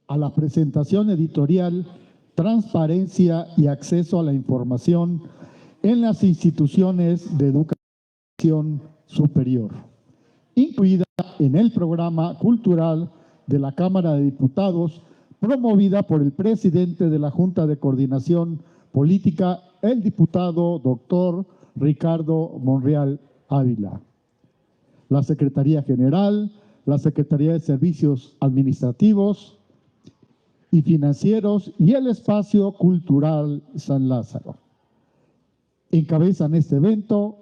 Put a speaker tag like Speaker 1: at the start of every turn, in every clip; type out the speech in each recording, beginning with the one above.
Speaker 1: a la presentación editorial Transparencia y acceso a la información en las instituciones de educación superior, incluida en el programa cultural de la Cámara de Diputados, promovida por el presidente de la Junta de Coordinación Política, el diputado doctor Ricardo Monreal Ávila. La Secretaría General, la Secretaría de Servicios Administrativos y Financieros y el Espacio Cultural San Lázaro. Encabezan este evento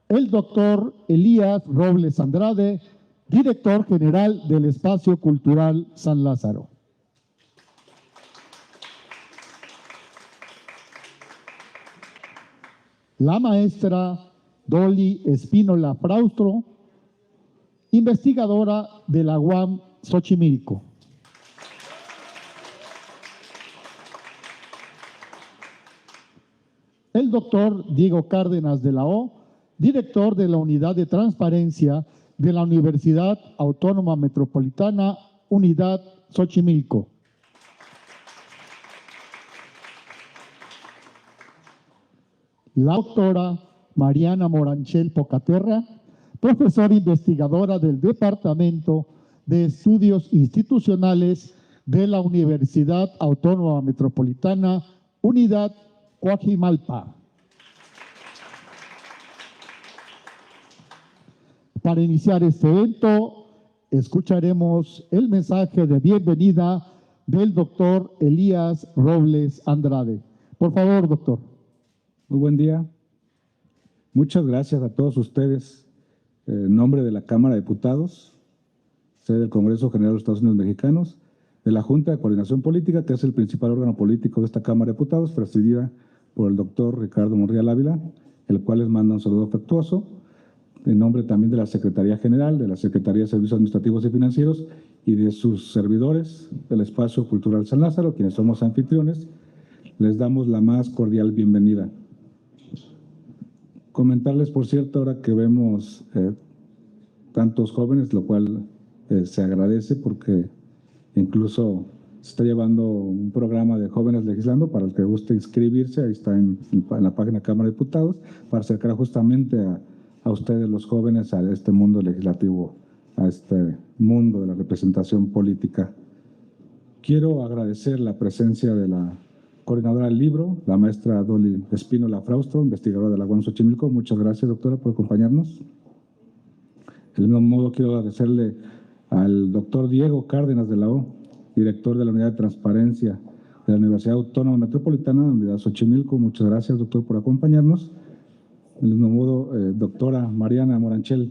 Speaker 1: el doctor Elías Robles Andrade, director general del Espacio Cultural San Lázaro. La maestra Dolly Espínola Fraustro, investigadora de la UAM Xochimilco. El doctor Diego Cárdenas de la O, director de la Unidad de Transparencia de la Universidad Autónoma Metropolitana, Unidad Xochimilco. La doctora Mariana Moranchel Pocaterra, profesora investigadora del Departamento de Estudios Institucionales de la Universidad Autónoma Metropolitana, Unidad Coajimalpa. Para iniciar este evento, escucharemos el mensaje de bienvenida del doctor Elías Robles Andrade. Por favor, doctor.
Speaker 2: Muy buen día. Muchas gracias a todos ustedes. En nombre de la Cámara de Diputados, sede del Congreso General de los Estados Unidos Mexicanos, de la Junta de Coordinación Política, que es el principal órgano político de esta Cámara de Diputados, presidida por el doctor Ricardo Monreal Ávila, el cual les manda un saludo afectuoso, en nombre también de la Secretaría General, de la Secretaría de Servicios Administrativos y Financieros y de sus servidores del Espacio Cultural San Lázaro, quienes somos anfitriones, les damos la más cordial bienvenida. Comentarles, por cierto, ahora que vemos tantos jóvenes, lo cual se agradece porque incluso se está llevando un programa de jóvenes legislando para el que guste inscribirse, ahí está en la página Cámara de Diputados, para acercar justamente a ustedes los jóvenes a este mundo legislativo, a este mundo de la representación política. Quiero agradecer la presencia de la coordinadora del libro, la maestra Dolly Espínola Fraustro, investigadora de la UAM Xochimilco. Muchas gracias, doctora, por acompañarnos. Del mismo modo, quiero agradecerle al doctor Diego Cárdenas de la O, director de la Unidad de Transparencia de la Universidad Autónoma Metropolitana, Unidad Xochimilco. Muchas gracias, doctor, por acompañarnos. Del mismo modo, doctora Mariana Moranchel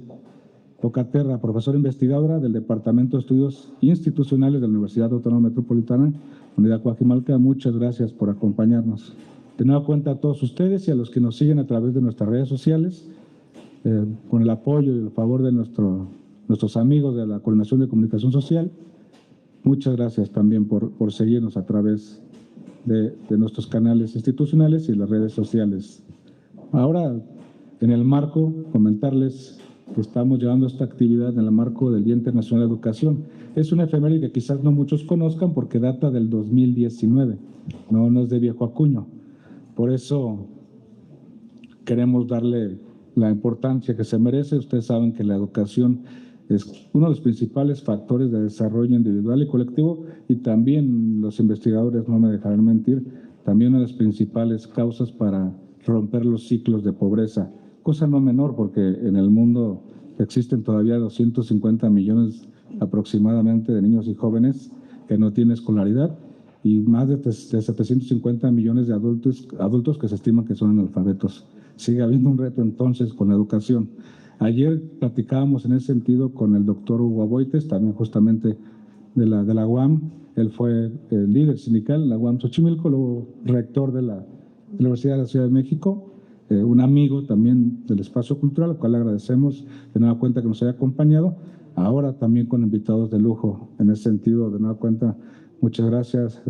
Speaker 2: Pocaterra, profesora investigadora del Departamento de Estudios Institucionales de la Universidad Autónoma Metropolitana, Unidad Coajimalpa, muchas gracias por acompañarnos. De nueva cuenta a todos ustedes y a los que nos siguen a través de nuestras redes sociales, con el apoyo y el favor de nuestros amigos de la Coordinación de Comunicación Social, muchas gracias también por seguirnos a través de nuestros canales institucionales y las redes sociales. Ahora, en el marco, comentarles que estamos llevando esta actividad en el marco del Día Internacional de Educación. Es una efeméride que quizás no muchos conozcan porque data del 2019, no es de viejo acuño. Por eso queremos darle la importancia que se merece. Ustedes saben que la educación es uno de los principales factores de desarrollo individual y colectivo, y también los investigadores no me dejarán mentir, también una de las principales causas para romper los ciclos de pobreza. Cosa no menor porque en el mundo existen todavía 250 millones aproximadamente de niños y jóvenes que no tienen escolaridad y más de 750 millones de adultos que se estiman que son analfabetos. Sigue habiendo un reto entonces con la educación. Ayer platicábamos en ese sentido con el doctor Hugo Aboites, también justamente de la UAM. Él fue el líder sindical en la UAM Xochimilco, luego rector de la Universidad de la Ciudad de México, un amigo también del Espacio Cultural, al cual le agradecemos de nueva cuenta que nos haya acompañado, ahora también con invitados de lujo. En ese sentido, de nueva cuenta, muchas gracias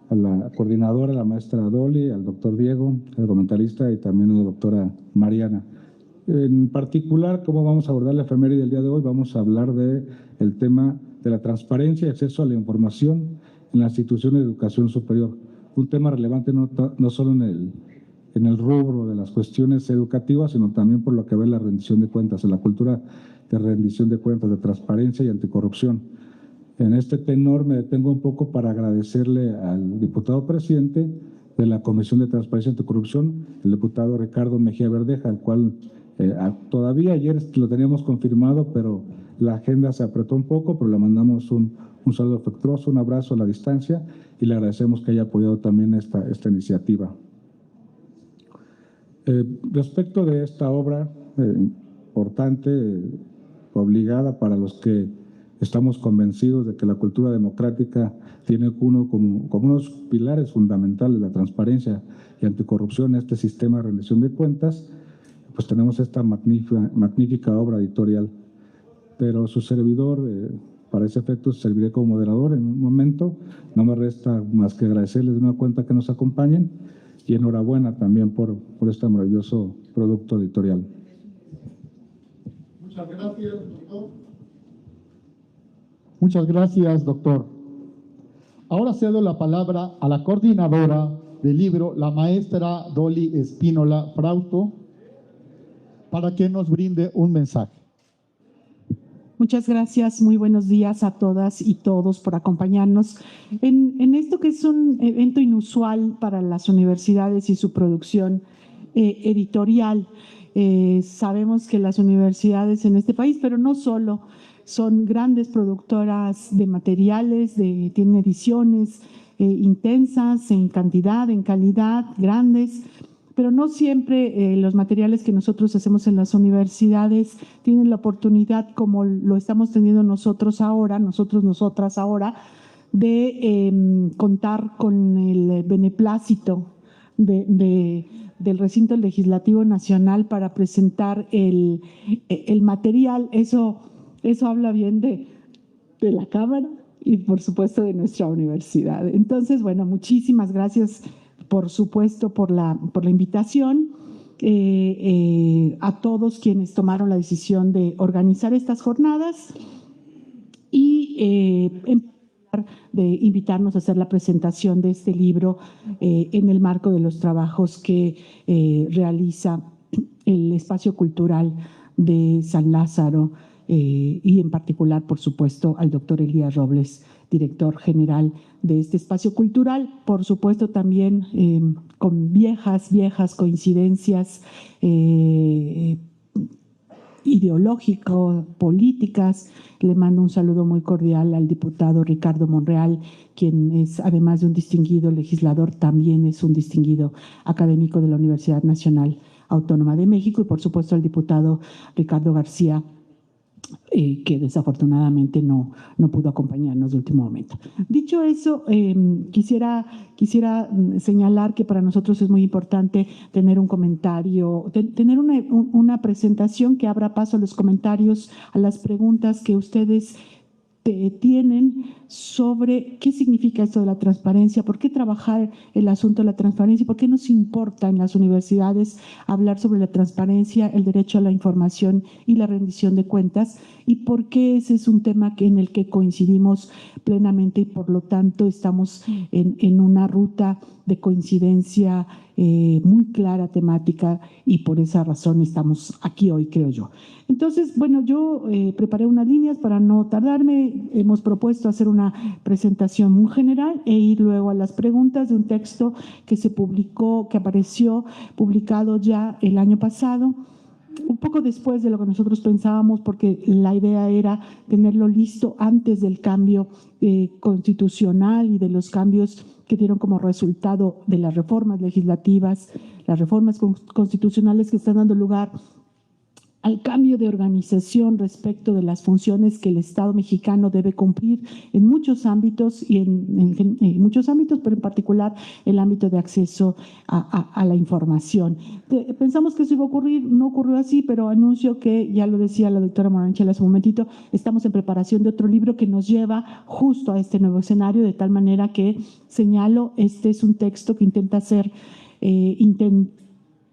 Speaker 2: a la coordinadora, la maestra Dolly, al doctor Diego, al comentarista y también a la doctora Mariana. En particular, ¿cómo vamos a abordar la efeméride del día de hoy? Vamos a hablar del tema de la transparencia y acceso a la información en las instituciones de educación superior. Un tema relevante no solo en el rubro de las cuestiones educativas, sino también por lo que ve la rendición de cuentas, en la cultura de rendición de cuentas, de transparencia y anticorrupción. En este tenor me detengo un poco para agradecerle al diputado presidente de la Comisión de Transparencia y Anticorrupción, el diputado Ricardo Mejía Verdeja, al cual todavía ayer lo teníamos confirmado, pero la agenda se apretó un poco, pero le mandamos un saludo afectuoso, un abrazo a la distancia y le agradecemos que haya apoyado también esta iniciativa. Respecto de esta obra importante, obligada para los que estamos convencidos de que la cultura democrática tiene como unos pilares fundamentales la transparencia y anticorrupción, este sistema de rendición de cuentas, pues tenemos esta magnífica obra editorial. Pero su servidor, para ese efecto, serviré como moderador en un momento. No me resta más que agradecerles de una cuenta que nos acompañen y enhorabuena también por este maravilloso producto editorial.
Speaker 1: Muchas gracias, doctor. Muchas gracias, doctor. Ahora cedo la palabra a la coordinadora del libro, la maestra Dolly Espínola Frausto, para que nos brinde un mensaje.
Speaker 3: Muchas gracias, muy buenos días a todas y todos por acompañarnos en esto que es un evento inusual para las universidades y su producción editorial. Sabemos que las universidades en este país, pero no solo, son grandes productoras de materiales, tienen ediciones intensas en cantidad, en calidad, grandes, pero no siempre los materiales que nosotros hacemos en las universidades tienen la oportunidad, como lo estamos teniendo nosotras ahora, de contar con el beneplácito del Recinto Legislativo Nacional para presentar el material. Eso habla bien de la Cámara y, por supuesto, de nuestra universidad. Entonces, bueno, muchísimas gracias, por supuesto, por la invitación, a todos quienes tomaron la decisión de organizar estas jornadas y de invitarnos a hacer la presentación de este libro en el marco de los trabajos que realiza el Espacio Cultural de San Lázaro y en particular, por supuesto, al doctor Elías Robles, director general de este espacio cultural, por supuesto también con viejas coincidencias ideológico, políticas. Le mando un saludo muy cordial al diputado Ricardo Monreal, quien es, además de un distinguido legislador, también es un distinguido académico de la Universidad Nacional Autónoma de México, y por supuesto al diputado Ricardo García, que desafortunadamente no pudo acompañarnos de último momento. Dicho eso, quisiera señalar que para nosotros es muy importante tener un comentario, tener una presentación que abra paso a los comentarios, a las preguntas que ustedes tienen sobre qué significa esto de la transparencia, por qué trabajar el asunto de la transparencia, por qué nos importa en las universidades hablar sobre la transparencia, el derecho a la información y la rendición de cuentas, y por qué ese es un tema en el que coincidimos plenamente y por lo tanto estamos en una ruta de coincidencia muy clara, temática, y por esa razón estamos aquí hoy, creo yo. Entonces, bueno, yo preparé unas líneas para no tardarme. Hemos propuesto hacer una presentación muy general e ir luego a las preguntas de un texto que se publicó, que apareció publicado ya el año pasado, un poco después de lo que nosotros pensábamos, porque la idea era tenerlo listo antes del cambio constitucional y de los cambios que dieron como resultado de las reformas legislativas, las reformas constitucionales que están dando lugar al cambio de organización respecto de las funciones que el Estado mexicano debe cumplir en muchos ámbitos, pero en particular el ámbito de acceso a la información. Pensamos que eso iba a ocurrir, no ocurrió así, pero anuncio que, ya lo decía la doctora Moranchel hace un momentito, estamos en preparación de otro libro que nos lleva justo a este nuevo escenario, de tal manera que señalo, este es un texto que intenta hacer,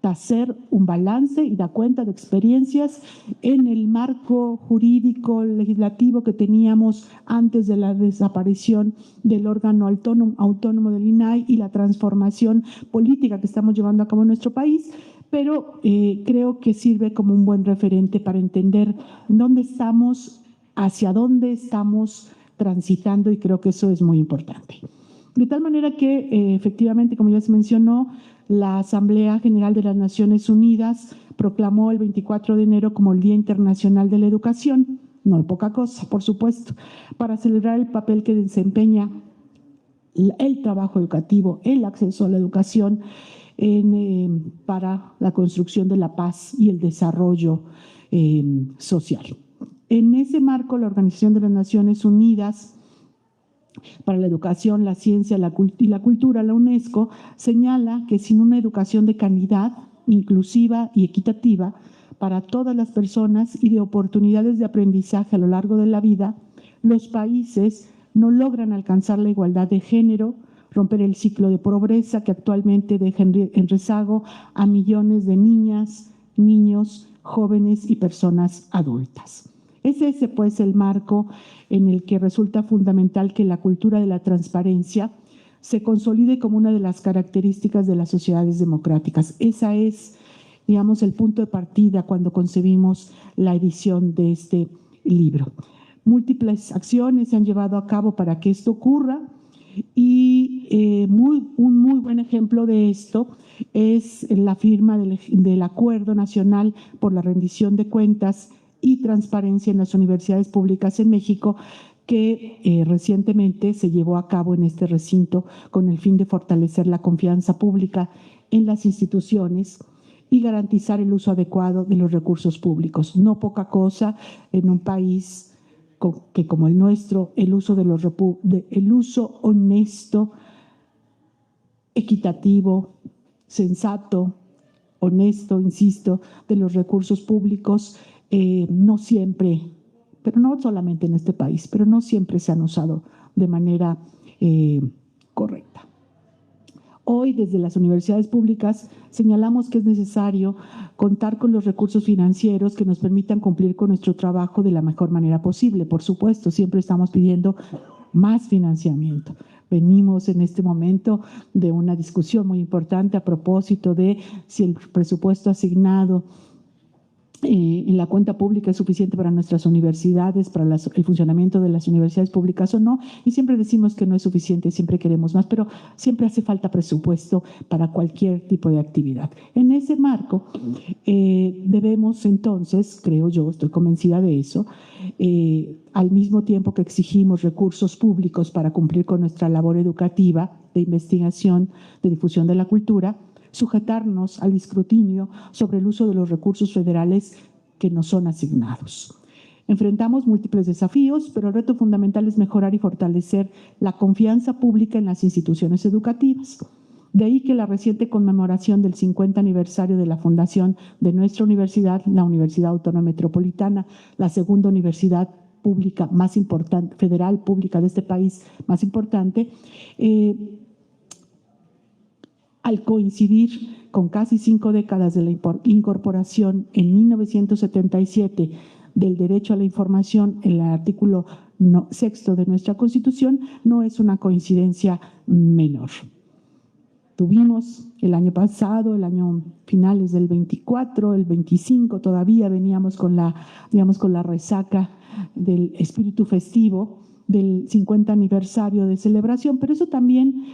Speaker 3: hacer un balance y dar cuenta de experiencias en el marco jurídico legislativo que teníamos antes de la desaparición del órgano autónomo del INAI y la transformación política que estamos llevando a cabo en nuestro país, pero creo que sirve como un buen referente para entender dónde estamos, hacia dónde estamos transitando, y creo que eso es muy importante. De tal manera que efectivamente, como ya se mencionó, la Asamblea General de las Naciones Unidas proclamó el 24 de enero como el Día Internacional de la Educación, no es poca cosa, por supuesto, para celebrar el papel que desempeña el trabajo educativo, el acceso a la educación para la construcción de la paz y el desarrollo social. En ese marco, la Organización de las Naciones Unidas para la Educación, la Ciencia y la Cultura, la UNESCO, señala que sin una educación de calidad, inclusiva y equitativa para todas las personas y de oportunidades de aprendizaje a lo largo de la vida, los países no logran alcanzar la igualdad de género, romper el ciclo de pobreza que actualmente deja en rezago a millones de niñas, niños, jóvenes y personas adultas. Es ese, pues, el marco en el que resulta fundamental que la cultura de la transparencia se consolide como una de las características de las sociedades democráticas. Esa es, digamos, el punto de partida cuando concebimos la edición de este libro. Múltiples acciones se han llevado a cabo para que esto ocurra y un muy buen ejemplo de esto es la firma del Acuerdo Nacional por la Rendición de Cuentas y Transparencia en las Universidades Públicas en México, que recientemente se llevó a cabo en este recinto con el fin de fortalecer la confianza pública en las instituciones y garantizar el uso adecuado de los recursos públicos. No poca cosa en un país que, como el nuestro, el uso honesto, equitativo, sensato, honesto, insisto, de los recursos públicos no siempre, pero no solamente en este país, pero no siempre se han usado de manera correcta. Hoy, desde las universidades públicas, señalamos que es necesario contar con los recursos financieros que nos permitan cumplir con nuestro trabajo de la mejor manera posible. Por supuesto, siempre estamos pidiendo más financiamiento. Venimos en este momento de una discusión muy importante a propósito de si el presupuesto asignado en la cuenta pública es suficiente para nuestras universidades, para el funcionamiento de las universidades públicas o no, y siempre decimos que no es suficiente, siempre queremos más, pero siempre hace falta presupuesto para cualquier tipo de actividad. En ese marco, debemos entonces, creo yo, estoy convencida de eso, al mismo tiempo que exigimos recursos públicos para cumplir con nuestra labor educativa, de investigación, de difusión de la cultura, sujetarnos al escrutinio sobre el uso de los recursos federales que nos son asignados. Enfrentamos múltiples desafíos, pero el reto fundamental es mejorar y fortalecer la confianza pública en las instituciones educativas. De ahí que la reciente conmemoración del 50 aniversario de la fundación de nuestra universidad, la Universidad Autónoma Metropolitana, la segunda universidad pública más importante, federal pública de este país más importante, al coincidir con casi 5 décadas de la incorporación en 1977 del derecho a la información en el artículo 6 de nuestra Constitución, no es una coincidencia menor. Tuvimos el año pasado, el año finales del 24, el 25, todavía veníamos con la resaca del espíritu festivo del 50 aniversario de celebración, pero eso también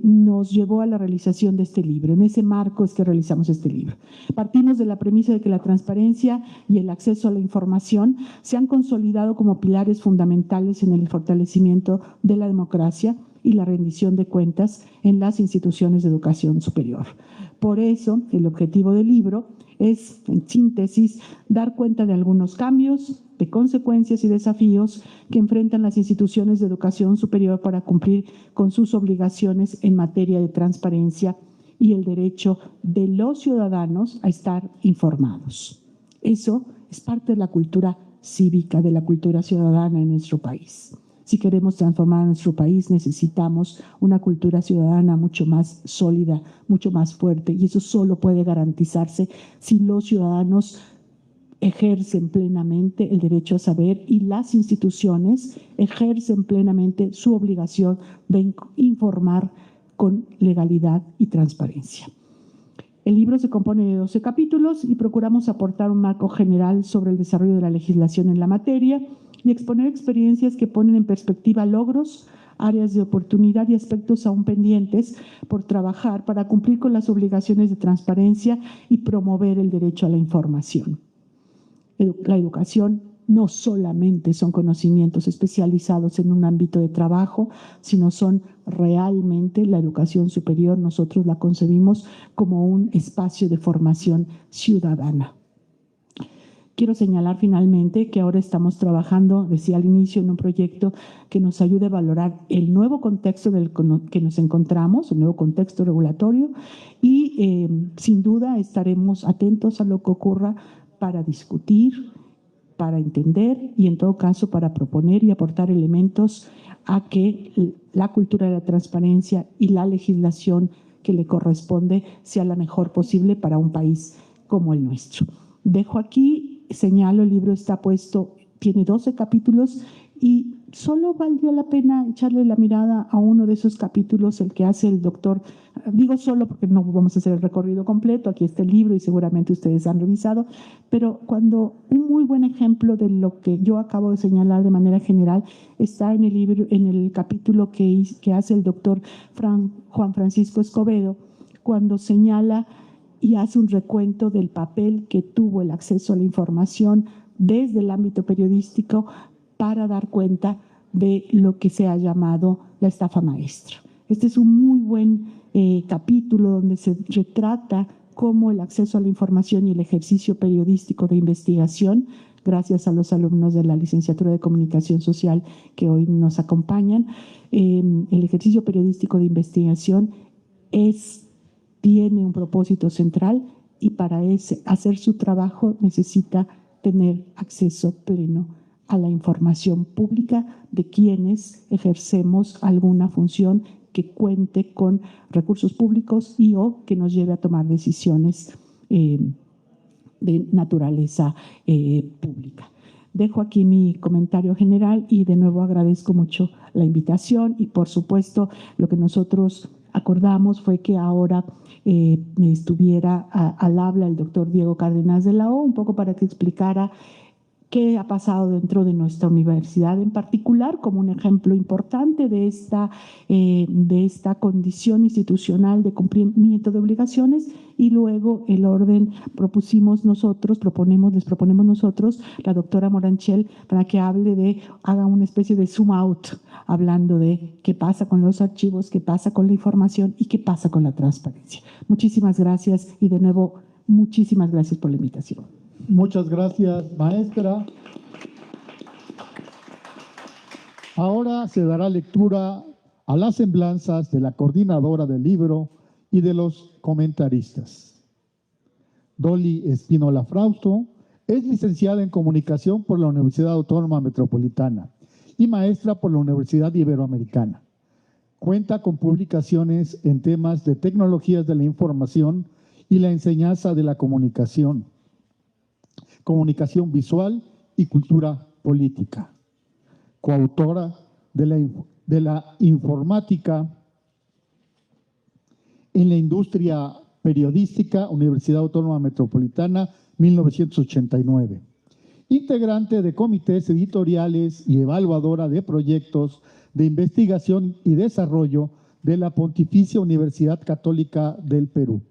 Speaker 3: nos llevó a la realización de este libro. En ese marco es que realizamos este libro. Partimos de la premisa de que la transparencia y el acceso a la información se han consolidado como pilares fundamentales en el fortalecimiento de la democracia y la rendición de cuentas en las instituciones de educación superior. Por eso, el objetivo del libro es, en síntesis, dar cuenta de algunos cambios, de consecuencias y desafíos que enfrentan las instituciones de educación superior para cumplir con sus obligaciones en materia de transparencia y el derecho de los ciudadanos a estar informados. Eso es parte de la cultura cívica, de la cultura ciudadana en nuestro país. Si queremos transformar a nuestro país, necesitamos una cultura ciudadana mucho más sólida, mucho más fuerte, y eso solo puede garantizarse si los ciudadanos ejercen plenamente el derecho a saber y las instituciones ejercen plenamente su obligación de informar con legalidad y transparencia. El libro se compone de 12 capítulos y procuramos aportar un marco general sobre el desarrollo de la legislación en la materia y exponer experiencias que ponen en perspectiva logros, áreas de oportunidad y aspectos aún pendientes por trabajar para cumplir con las obligaciones de transparencia y promover el derecho a la información. La educación no solamente son conocimientos especializados en un ámbito de trabajo, sino son realmente la educación superior. Nosotros la concebimos como un espacio de formación ciudadana. Quiero señalar finalmente que ahora estamos trabajando, decía al inicio, en un proyecto que nos ayude a valorar el nuevo contexto del que nos encontramos, el nuevo contexto regulatorio, y sin duda estaremos atentos a lo que ocurra para discutir, para entender y en todo caso para proponer y aportar elementos a que la cultura de la transparencia y la legislación que le corresponde sea la mejor posible para un país como el nuestro. Dejo aquí, señalo, el libro está puesto, tiene 12 capítulos y solo valdría la pena echarle la mirada a uno de esos capítulos, el que hace el doctor, digo solo porque no vamos a hacer el recorrido completo, aquí está el libro y seguramente ustedes han revisado, pero cuando un muy buen ejemplo de lo que yo acabo de señalar de manera general está en el libro, en el capítulo que hace el doctor Juan Francisco Escobedo, cuando señala y hace un recuento del papel que tuvo el acceso a la información desde el ámbito periodístico para dar cuenta de lo que se ha llamado la estafa maestra. Este es un muy buen capítulo donde se retrata cómo el acceso a la información y el ejercicio periodístico de investigación, gracias a los alumnos de la licenciatura de Comunicación Social que hoy nos acompañan, el ejercicio periodístico de investigación tiene un propósito central y para hacer su trabajo necesita tener acceso pleno a la información pública de quienes ejercemos alguna función que cuente con recursos públicos y o que nos lleve a tomar decisiones de naturaleza pública. Dejo aquí mi comentario general y de nuevo agradezco mucho la invitación y por supuesto lo que nosotros acordamos fue que ahora estuviera al habla el doctor Diego Cárdenas de la O, un poco para que explicara qué ha pasado dentro de nuestra universidad en particular, como un ejemplo importante de esta condición institucional de cumplimiento de obligaciones, y luego el orden les proponemos nosotros, la doctora Moranchel, para que haga una especie de zoom out, hablando de qué pasa con los archivos, qué pasa con la información y qué pasa con la transparencia. Muchísimas gracias y de nuevo, muchísimas gracias por la invitación.
Speaker 1: Muchas gracias, maestra. Ahora se dará lectura a las semblanzas de la coordinadora del libro y de los comentaristas. Dolly Espínola Frausto es licenciada en Comunicación por la Universidad Autónoma Metropolitana y maestra por la Universidad Iberoamericana. Cuenta con publicaciones en temas de tecnologías de la información y la enseñanza de la comunicación visual y cultura política. Coautora de la informática en la industria periodística, Universidad Autónoma Metropolitana, 1989. Integrante de comités editoriales y evaluadora de proyectos de investigación y desarrollo de la Pontificia Universidad Católica del Perú.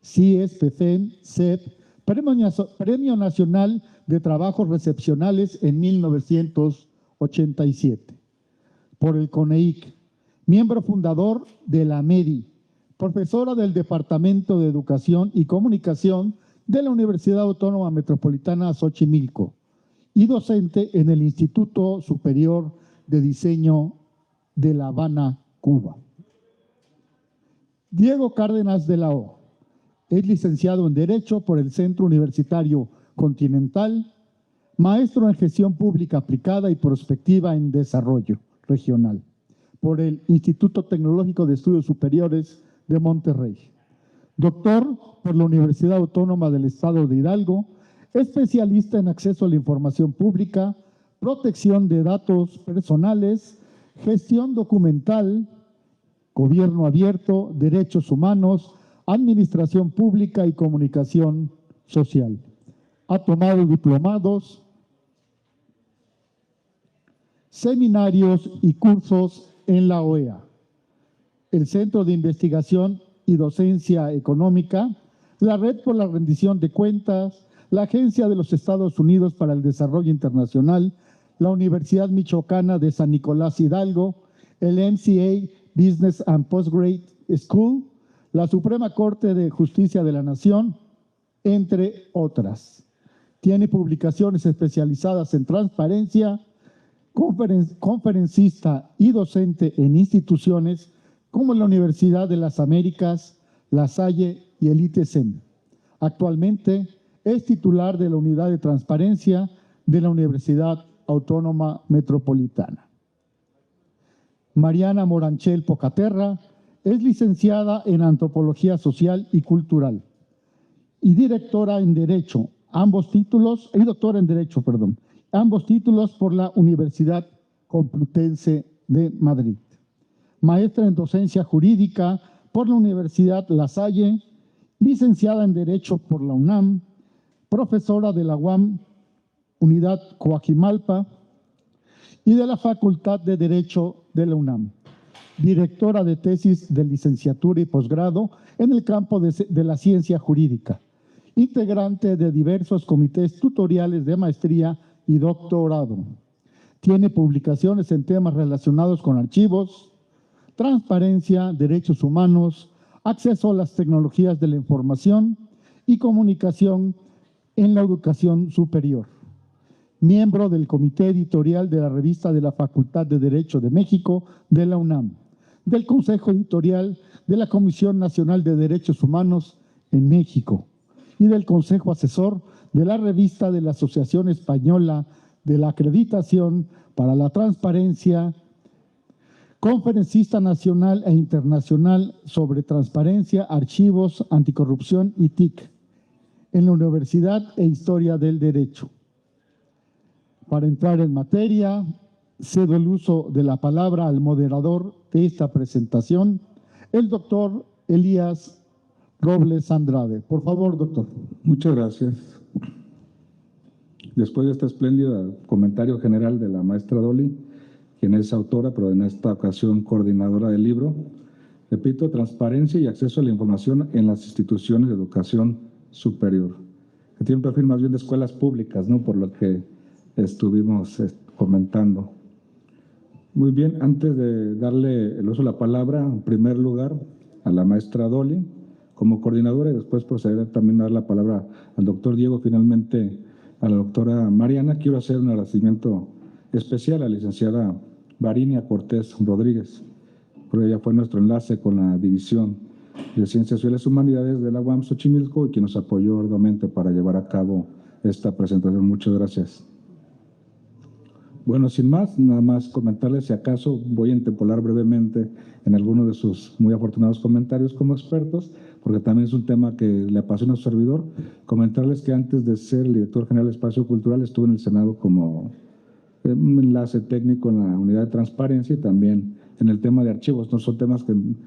Speaker 1: CIES, PEFEN, CEP, Premio Nacional de Trabajos Recepcionales en 1987. Por el CONEIC, miembro fundador de la MEDI, profesora del Departamento de Educación y Comunicación de la Universidad Autónoma Metropolitana Xochimilco y docente en el Instituto Superior de Diseño de La Habana, Cuba. Diego Cárdenas de la O es licenciado en Derecho por el Centro Universitario Continental, Maestro en Gestión Pública Aplicada y Prospectiva en Desarrollo Regional por el Instituto Tecnológico de Estudios Superiores de Monterrey. Doctor por la Universidad Autónoma del Estado de Hidalgo, especialista en acceso a la información pública, protección de datos personales, gestión documental, gobierno abierto, derechos humanos, administración pública y comunicación social. Ha tomado diplomados, seminarios y cursos en la OEA, el Centro de Investigación y Docencia Económica, la Red por la Rendición de Cuentas, la Agencia de los Estados Unidos para el Desarrollo Internacional, la Universidad Michoacana de San Nicolás Hidalgo, el MCA Business and Postgrad School, la Suprema Corte de Justicia de la Nación, entre otras. Tiene publicaciones especializadas en transparencia, conferencista y docente en instituciones como la Universidad de las Américas, La Salle y el ITSEM. Actualmente es titular de la Unidad de Transparencia de la Universidad Autónoma Metropolitana. Mariana Moranchel Pocaterra es licenciada en Antropología Social y Cultural y doctora en Derecho, ambos títulos por la Universidad Complutense de Madrid. Maestra en Docencia Jurídica por la Universidad La Salle, licenciada en Derecho por la UNAM, profesora de la UAM, Unidad Coajimalpa, y de la Facultad de Derecho de la UNAM. Directora de tesis de licenciatura y posgrado en el campo de la ciencia jurídica. Integrante de diversos comités tutoriales de maestría y doctorado. Tiene publicaciones en temas relacionados con archivos, transparencia, derechos humanos, acceso a las tecnologías de la información y comunicación en la educación superior. Miembro del Comité Editorial de la Revista de la Facultad de Derecho de México de la UNAM, del Consejo Editorial de la Comisión Nacional de Derechos Humanos en México y del Consejo Asesor de la Revista de la Asociación Española de la Acreditación para la Transparencia, conferencista nacional e internacional sobre transparencia, archivos, anticorrupción y TIC en la Universidad e Historia del Derecho. Para entrar en materia, cedo el uso de la palabra al moderador de esta presentación, el doctor Elías Robles Andrade. Por favor, doctor.
Speaker 2: Muchas gracias. Después de este espléndido comentario general de la maestra Dolly, quien es autora, pero en esta ocasión coordinadora del libro, repito, Transparencia y Acceso a la Información en las Instituciones de Educación Superior, que tiene un perfil más bien de escuelas públicas, ¿no? Por lo que estuvimos comentando. Muy bien, antes de darle el uso de la palabra, en primer lugar, a la maestra Dolly, como coordinadora, y después proceder también a dar la palabra al doctor Diego, finalmente a la doctora Mariana, quiero hacer un agradecimiento especial a la licenciada Varinia Cortés Rodríguez, porque ella fue nuestro enlace con la División de Ciencias Sociales y Humanidades de la UAM Xochimilco y quien nos apoyó arduamente para llevar a cabo esta presentación. Muchas gracias. Bueno, sin más, nada más comentarles, si acaso voy a interpolar brevemente en algunos de sus muy afortunados comentarios como expertos, porque también es un tema que le apasiona a su servidor. Comentarles que antes de ser el director general de Espacio Cultural estuve en el Senado como un enlace técnico en la unidad de transparencia y también en el tema de archivos. No son temas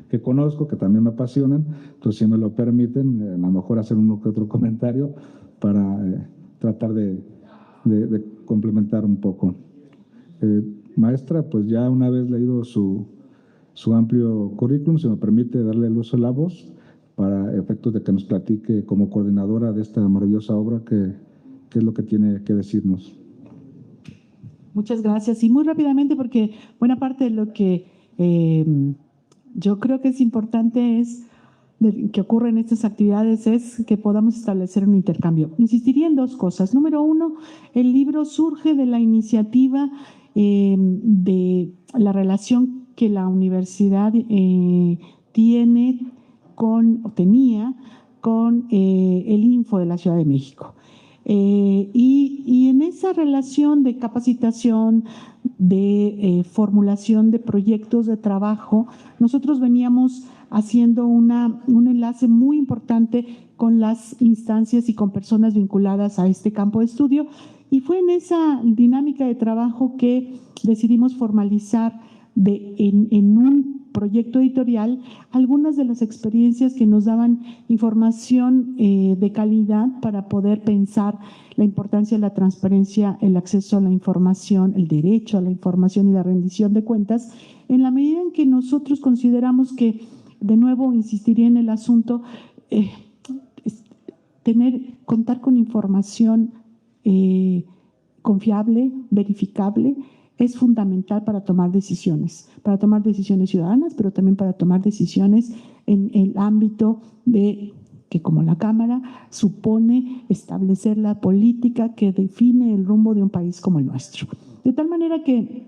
Speaker 2: que conozco, que también me apasionan, entonces si me lo permiten, a lo mejor hacer uno que otro comentario para tratar de complementar un poco. Maestra, pues ya una vez leído su amplio currículum, se me permite darle el uso de la voz para efectos de que nos platique como coordinadora de esta maravillosa obra qué es lo que tiene que decirnos.
Speaker 3: Muchas gracias. Y muy rápidamente, porque buena parte de lo que yo creo que es importante que ocurre en estas actividades es que podamos establecer un intercambio. Insistiría en dos cosas. Número uno, el libro surge de la iniciativa de la relación que la universidad tenía con el Info de la Ciudad de México. Y en esa relación de capacitación, de formulación de proyectos de trabajo, nosotros veníamos haciendo un enlace muy importante con las instancias y con personas vinculadas a este campo de estudio. Y fue en esa dinámica de trabajo que decidimos formalizar en un proyecto editorial algunas de las experiencias que nos daban información de calidad para poder pensar la importancia de la transparencia, el acceso a la información, el derecho a la información y la rendición de cuentas, en la medida en que nosotros consideramos que, de nuevo, insistiría en el asunto, contar con información confiable, verificable, es fundamental para tomar decisiones ciudadanas, pero también para tomar decisiones en el ámbito de que, como la Cámara, supone establecer la política que define el rumbo de un país como el nuestro. De tal manera que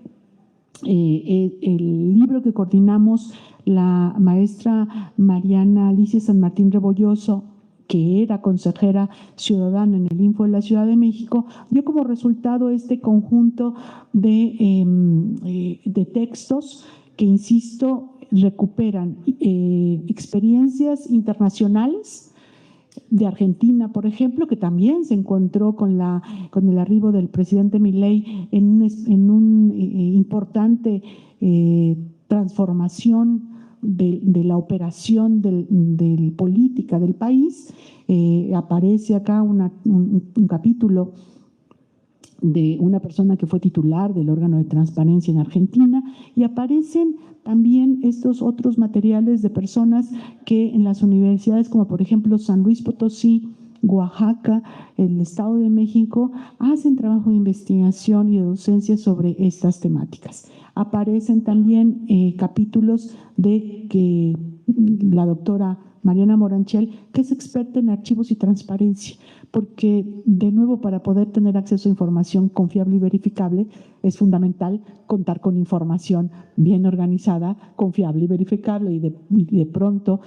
Speaker 3: el libro que coordinamos la maestra Mariana Alicia San Martín Rebolloso, que era consejera ciudadana en el Info de la Ciudad de México, dio como resultado este conjunto de textos que, insisto, recuperan experiencias internacionales de Argentina, por ejemplo, que también se encontró con el arribo del presidente Milei en un importante transformación de la operación de política del país. Aparece acá un capítulo de una persona que fue titular del órgano de transparencia en Argentina, y aparecen también estos otros materiales de personas que en las universidades, como por ejemplo San Luis Potosí, Oaxaca, el Estado de México, hacen trabajo de investigación y de docencia sobre estas temáticas. Aparecen también capítulos de que la doctora Mariana Moranchel, que es experta en archivos y transparencia, porque, de nuevo, para poder tener acceso a información confiable y verificable, es fundamental contar con información bien organizada, confiable y verificable, y de pronto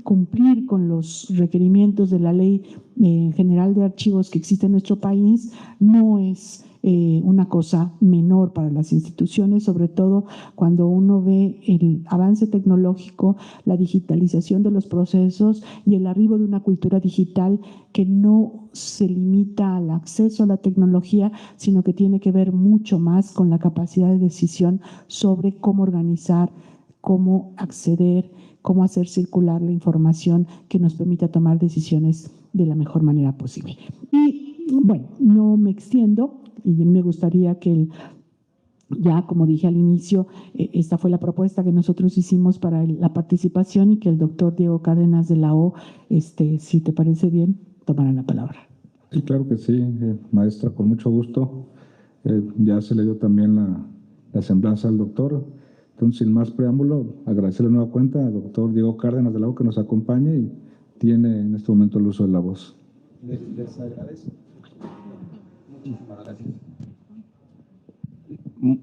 Speaker 3: cumplir con los requerimientos de la Ley General de Archivos que existe en nuestro país no es una cosa menor para las instituciones, sobre todo cuando uno ve el avance tecnológico, la digitalización de los procesos y el arribo de una cultura digital que no se limita al acceso a la tecnología, sino que tiene que ver mucho más con la capacidad de decisión sobre cómo organizar, cómo acceder, cómo hacer circular la información que nos permita tomar decisiones de la mejor manera posible. Y bueno, no me extiendo, y me gustaría que ya, como dije al inicio, esta fue la propuesta que nosotros hicimos para la participación, y que el doctor Diego Cárdenas de la O, si te parece bien, tomará la palabra.
Speaker 2: Sí, claro que sí, maestra, con mucho gusto. Ya se le dio también la semblanza al doctor. Entonces, sin más preámbulo, agradecerle nueva cuenta al doctor Diego Cárdenas de la O que nos acompaña y tiene en este momento el uso de la voz.
Speaker 4: Les agradezco. Muchísimas gracias.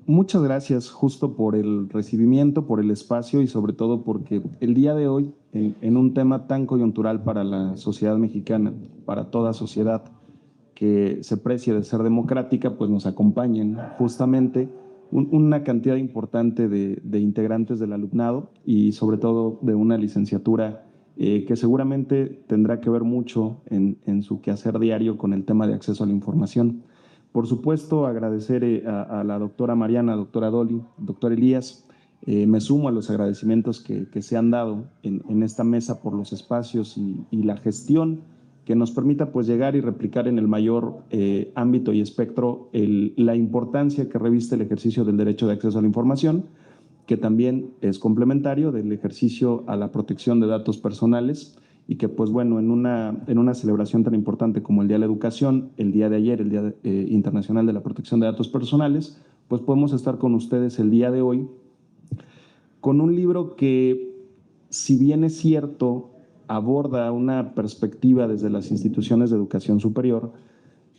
Speaker 4: Muchas gracias justo por el recibimiento, por el espacio y sobre todo porque el día de hoy, en un tema tan coyuntural para la sociedad mexicana, para toda sociedad que se precie de ser democrática, pues nos acompañen justamente una cantidad importante de integrantes del alumnado y sobre todo de una licenciatura que seguramente tendrá que ver mucho en su quehacer diario con el tema de acceso a la información. Por supuesto, agradecer a la doctora Mariana, doctora Dolly, doctor Elías. Me sumo a los agradecimientos que se han dado en esta mesa por los espacios y la gestión que nos permita pues llegar y replicar en el mayor ámbito y espectro la importancia que reviste el ejercicio del derecho de acceso a la información, que también es complementario del ejercicio a la protección de datos personales, y que pues bueno, en una celebración tan importante como el Día de la Educación, el día de ayer, el Día Internacional de la Protección de Datos Personales, pues podemos estar con ustedes el día de hoy con un libro que, si bien es cierto, aborda una perspectiva desde las instituciones de educación superior,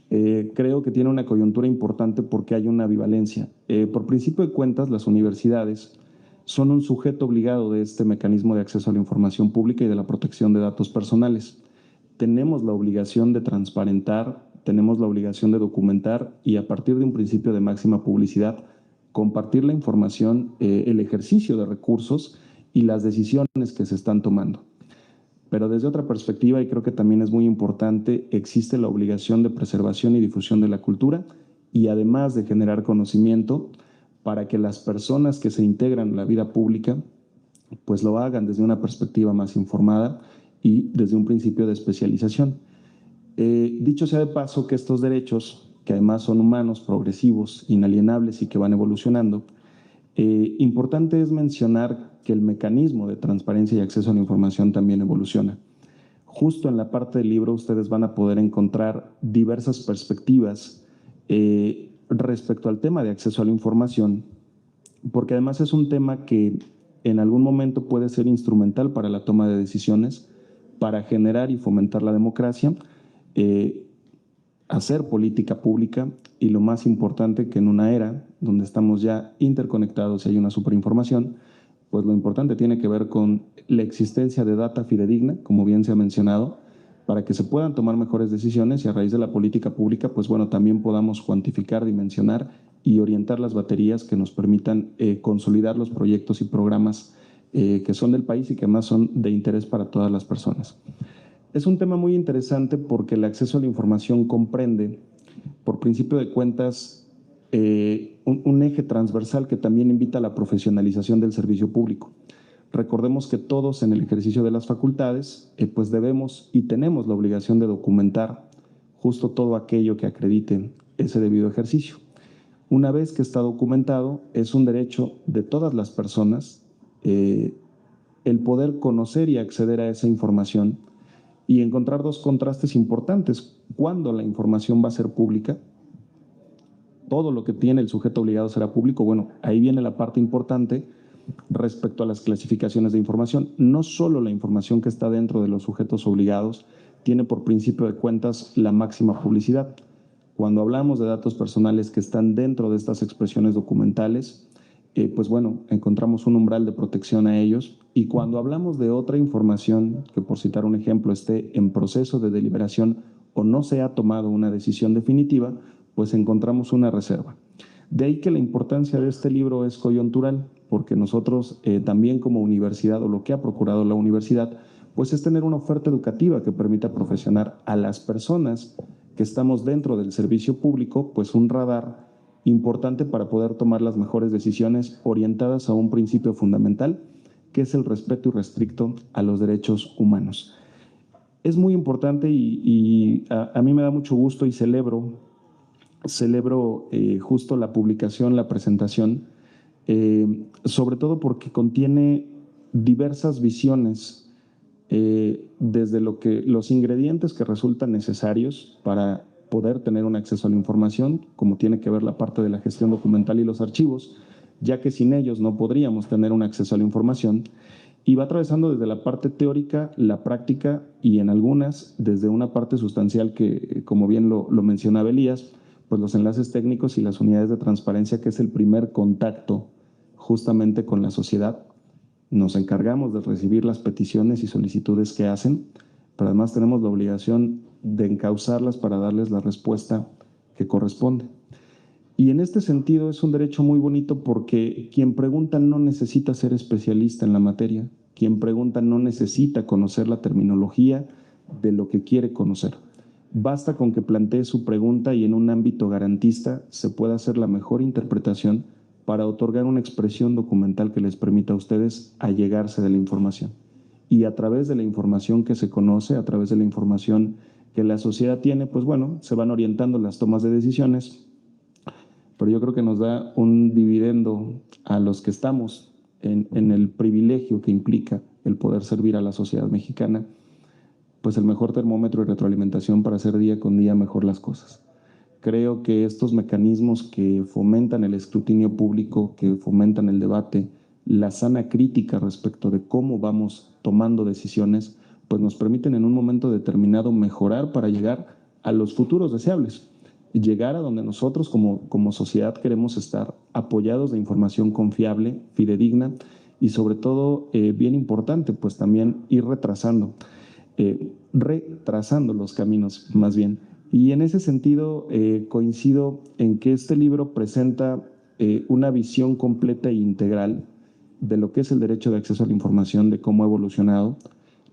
Speaker 4: creo que tiene una coyuntura importante porque hay una ambivalencia. Por principio de cuentas, las universidades son un sujeto obligado de este mecanismo de acceso a la información pública y de la protección de datos personales. tenemos la obligación de transparentar, tenemos la obligación de documentar y a partir de un principio de máxima publicidad, compartir la información, el ejercicio de recursos y las decisiones que se están tomando. Pero desde otra perspectiva, y creo que también es muy importante, existe la obligación de preservación y difusión de la cultura y además de generar conocimiento para que las personas que se integran en la vida pública pues lo hagan desde una perspectiva más informada y desde un principio de especialización. Dicho sea de paso que estos derechos, que además son humanos, progresivos, inalienables y que van evolucionando, importante es mencionar que el mecanismo de transparencia y acceso a la información también evoluciona. Justo en la parte del libro ustedes van a poder encontrar diversas perspectivas respecto al tema de acceso a la información, porque además es un tema que en algún momento puede ser instrumental para la toma de decisiones, para generar y fomentar la democracia, hacer política pública y lo más importante que en una era donde estamos ya interconectados y hay una superinformación, pues lo importante tiene que ver con la existencia de data fidedigna, como bien se ha mencionado, para que se puedan tomar mejores decisiones y a raíz de la política pública, pues bueno, también podamos cuantificar, dimensionar y orientar las baterías que nos permitan consolidar los proyectos y programas que son del país y que además son de interés para todas las personas. Es un tema muy interesante porque el acceso a la información comprende, por principio de cuentas, un eje transversal que también invita a la profesionalización del servicio público. Recordemos que todos en el ejercicio de las facultades, pues debemos y tenemos la obligación de documentar justo todo aquello que acredite ese debido ejercicio. Una vez que está documentado, es un derecho de todas las personas el poder conocer y acceder a esa información y encontrar dos contrastes importantes. ¿Cuándo la información va a ser pública? Todo lo que tiene el sujeto obligado será público. Bueno, ahí viene la parte importante respecto a las clasificaciones de información. No solo la información que está dentro de los sujetos obligados tiene por principio de cuentas la máxima publicidad. Cuando hablamos de datos personales que están dentro de estas expresiones documentales, pues bueno, encontramos un umbral de protección a ellos. Y cuando hablamos de otra información, que por citar un ejemplo esté en proceso de deliberación o no se ha tomado una decisión definitiva, pues encontramos una reserva. De ahí que la importancia de este libro es coyuntural, porque nosotros también como universidad, o lo que ha procurado la universidad, pues es tener una oferta educativa que permita profesionar a las personas que estamos dentro del servicio público, pues un radar importante para poder tomar las mejores decisiones orientadas a un principio fundamental, que es el respeto irrestricto a los derechos humanos. Es muy importante y a mí me da mucho gusto y celebro justo la publicación, la presentación, sobre todo porque contiene diversas visiones desde los ingredientes que resultan necesarios para poder tener un acceso a la información, como tiene que ver la parte de la gestión documental y los archivos, ya que sin ellos no podríamos tener un acceso a la información, y va atravesando desde la parte teórica, la práctica y en algunas desde una parte sustancial que, como bien lo mencionaba Elías, pues los enlaces técnicos y las unidades de transparencia, que es el primer contacto justamente con la sociedad. Nos encargamos de recibir las peticiones y solicitudes que hacen, pero además tenemos la obligación de encauzarlas para darles la respuesta que corresponde. Y en este sentido es un derecho muy bonito porque quien pregunta no necesita ser especialista en la materia, quien pregunta no necesita conocer la terminología de lo que quiere conocer. Basta con que plantee su pregunta y en un ámbito garantista se pueda hacer la mejor interpretación para otorgar una expresión documental que les permita a ustedes allegarse de la información. Y a través de la información que se conoce, a través de la información que la sociedad tiene, pues bueno, se van orientando las tomas de decisiones, pero yo creo que nos da un dividendo a los que estamos en el privilegio que implica el poder servir a la sociedad mexicana, pues el mejor termómetro y retroalimentación para hacer día con día mejor las cosas. Creo que estos mecanismos que fomentan el escrutinio público, que fomentan el debate, la sana crítica respecto de cómo vamos tomando decisiones, pues nos permiten en un momento determinado mejorar para llegar a los futuros deseables, llegar a donde nosotros como sociedad queremos estar, apoyados de información confiable, fidedigna y sobre todo, bien importante, pues también ir retrasando. retrasando los caminos más bien. Y en ese sentido coincido en que este libro presenta una visión completa e integral de lo que es el derecho de acceso a la información, de cómo ha evolucionado,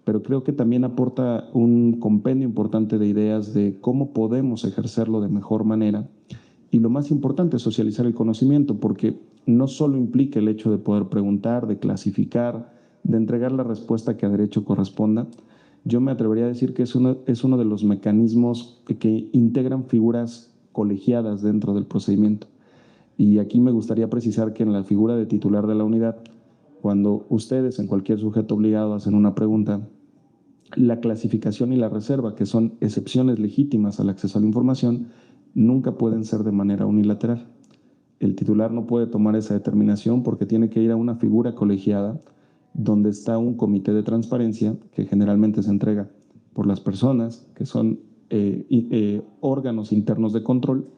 Speaker 4: pero creo que también aporta un compendio importante de ideas de cómo podemos ejercerlo de mejor manera. Y lo más importante es socializar el conocimiento, porque no solo implica el hecho de poder preguntar, de clasificar, de entregar la respuesta que a derecho corresponda. Yo me atrevería a decir que es uno de los mecanismos que integran figuras colegiadas dentro del procedimiento. Y aquí me gustaría precisar que en la figura de titular de la unidad, cuando ustedes en cualquier sujeto obligado hacen una pregunta, la clasificación y la reserva, que son excepciones legítimas al acceso a la información, nunca pueden ser de manera unilateral. El titular no puede tomar esa determinación porque tiene que ir a una figura colegiada donde está un comité de transparencia que generalmente se entrega por las personas que son órganos internos de control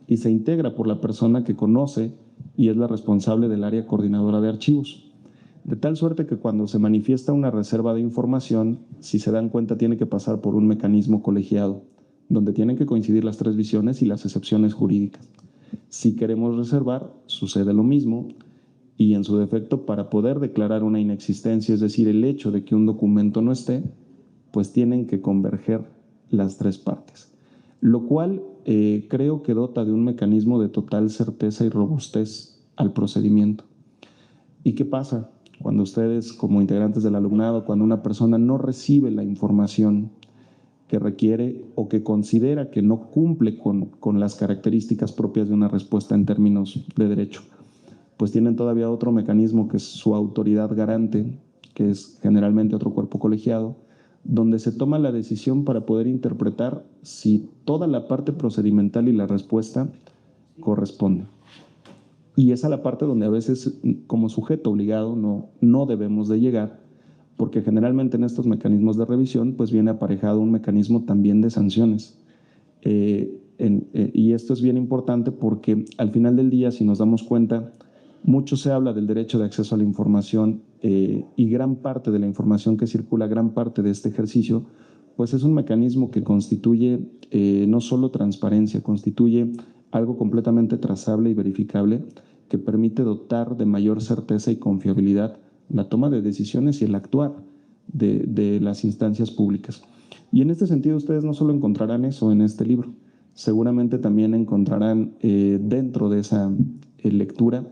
Speaker 4: y se integra por la persona que conoce y es la responsable del área coordinadora de archivos. De tal suerte que cuando se manifiesta una reserva de información, si se dan cuenta, tiene que pasar por un mecanismo colegiado, donde tienen que coincidir las tres visiones y las excepciones jurídicas. Si queremos reservar, sucede lo mismo, y en su defecto, para poder declarar una inexistencia, es decir, el hecho de que un documento no esté, pues tienen que converger las tres partes. Lo cual creo que dota de un mecanismo de total certeza y robustez al procedimiento. ¿Y qué pasa cuando ustedes, como integrantes del alumnado, cuando una persona no recibe la información que requiere o que considera que no cumple con las características propias de una respuesta en términos de derecho? Pues tienen todavía otro mecanismo que es su autoridad garante, que es generalmente otro cuerpo colegiado, donde se toma la decisión para poder interpretar si toda la parte procedimental y la respuesta corresponden. Y es a la parte donde a veces como sujeto obligado no debemos de llegar, porque generalmente en estos mecanismos de revisión pues viene aparejado un mecanismo también de sanciones. Y esto es bien importante porque al final del día, si nos damos cuenta, mucho se habla del derecho de acceso a la información y gran parte de la información que circula, gran parte de este ejercicio, pues es un mecanismo que constituye no solo transparencia, constituye algo completamente trazable y verificable que permite dotar de mayor certeza y confiabilidad la toma de decisiones y el actuar de las instancias públicas. Y en este sentido ustedes no solo encontrarán eso en este libro, seguramente también encontrarán dentro de esa lectura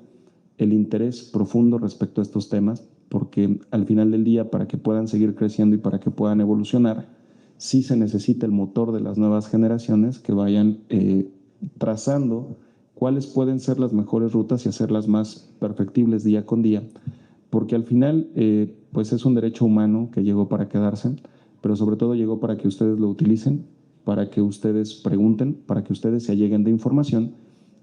Speaker 4: el interés profundo respecto a estos temas, porque al final del día, para que puedan seguir creciendo y para que puedan evolucionar, sí se necesita el motor de las nuevas generaciones que vayan trazando cuáles pueden ser las mejores rutas y hacerlas más perfectibles día con día, porque al final pues es un derecho humano que llegó para quedarse, pero sobre todo llegó para que ustedes lo utilicen, para que ustedes pregunten, para que ustedes se alleguen de información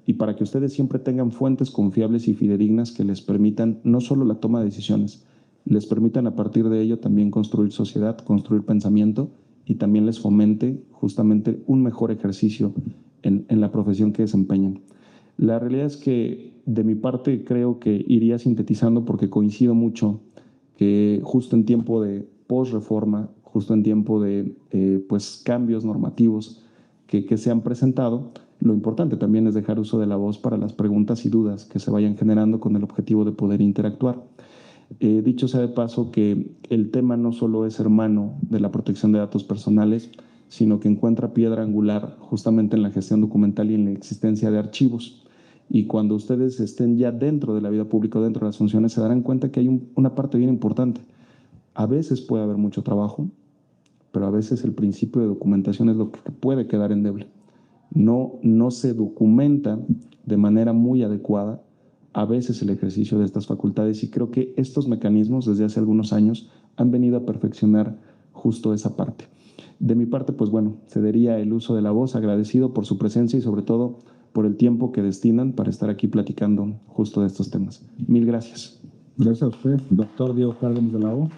Speaker 4: y para que ustedes siempre tengan fuentes confiables y fidedignas que les permitan no solo la toma de decisiones, les permitan a partir de ello también construir sociedad, construir pensamiento y también les fomente justamente un mejor ejercicio en la profesión que desempeñan. La realidad es que de mi parte creo que iría sintetizando porque coincido mucho que justo en tiempo de post-reforma, justo en tiempo de pues cambios normativos que se han presentado, lo importante también es dejar uso de la voz para las preguntas y dudas que se vayan generando con el objetivo de poder interactuar. Dicho sea de paso que el tema no solo es hermano de la protección de datos personales, sino que encuentra piedra angular justamente en la gestión documental y en la existencia de archivos. Y cuando ustedes estén ya dentro de la vida pública, dentro de las funciones, se darán cuenta que hay una parte bien importante. A veces puede haber mucho trabajo, pero a veces el principio de documentación es lo que puede quedar endeble. No se documenta de manera muy adecuada a veces el ejercicio de estas facultades y creo que estos mecanismos desde hace algunos años han venido a perfeccionar justo esa parte. De mi parte, pues bueno, cedería el uso de la voz, agradecido por su presencia y sobre todo por el tiempo que destinan para estar aquí platicando justo de estos temas. Mil gracias.
Speaker 2: Gracias a usted, doctor Diego Cárdenas de la O.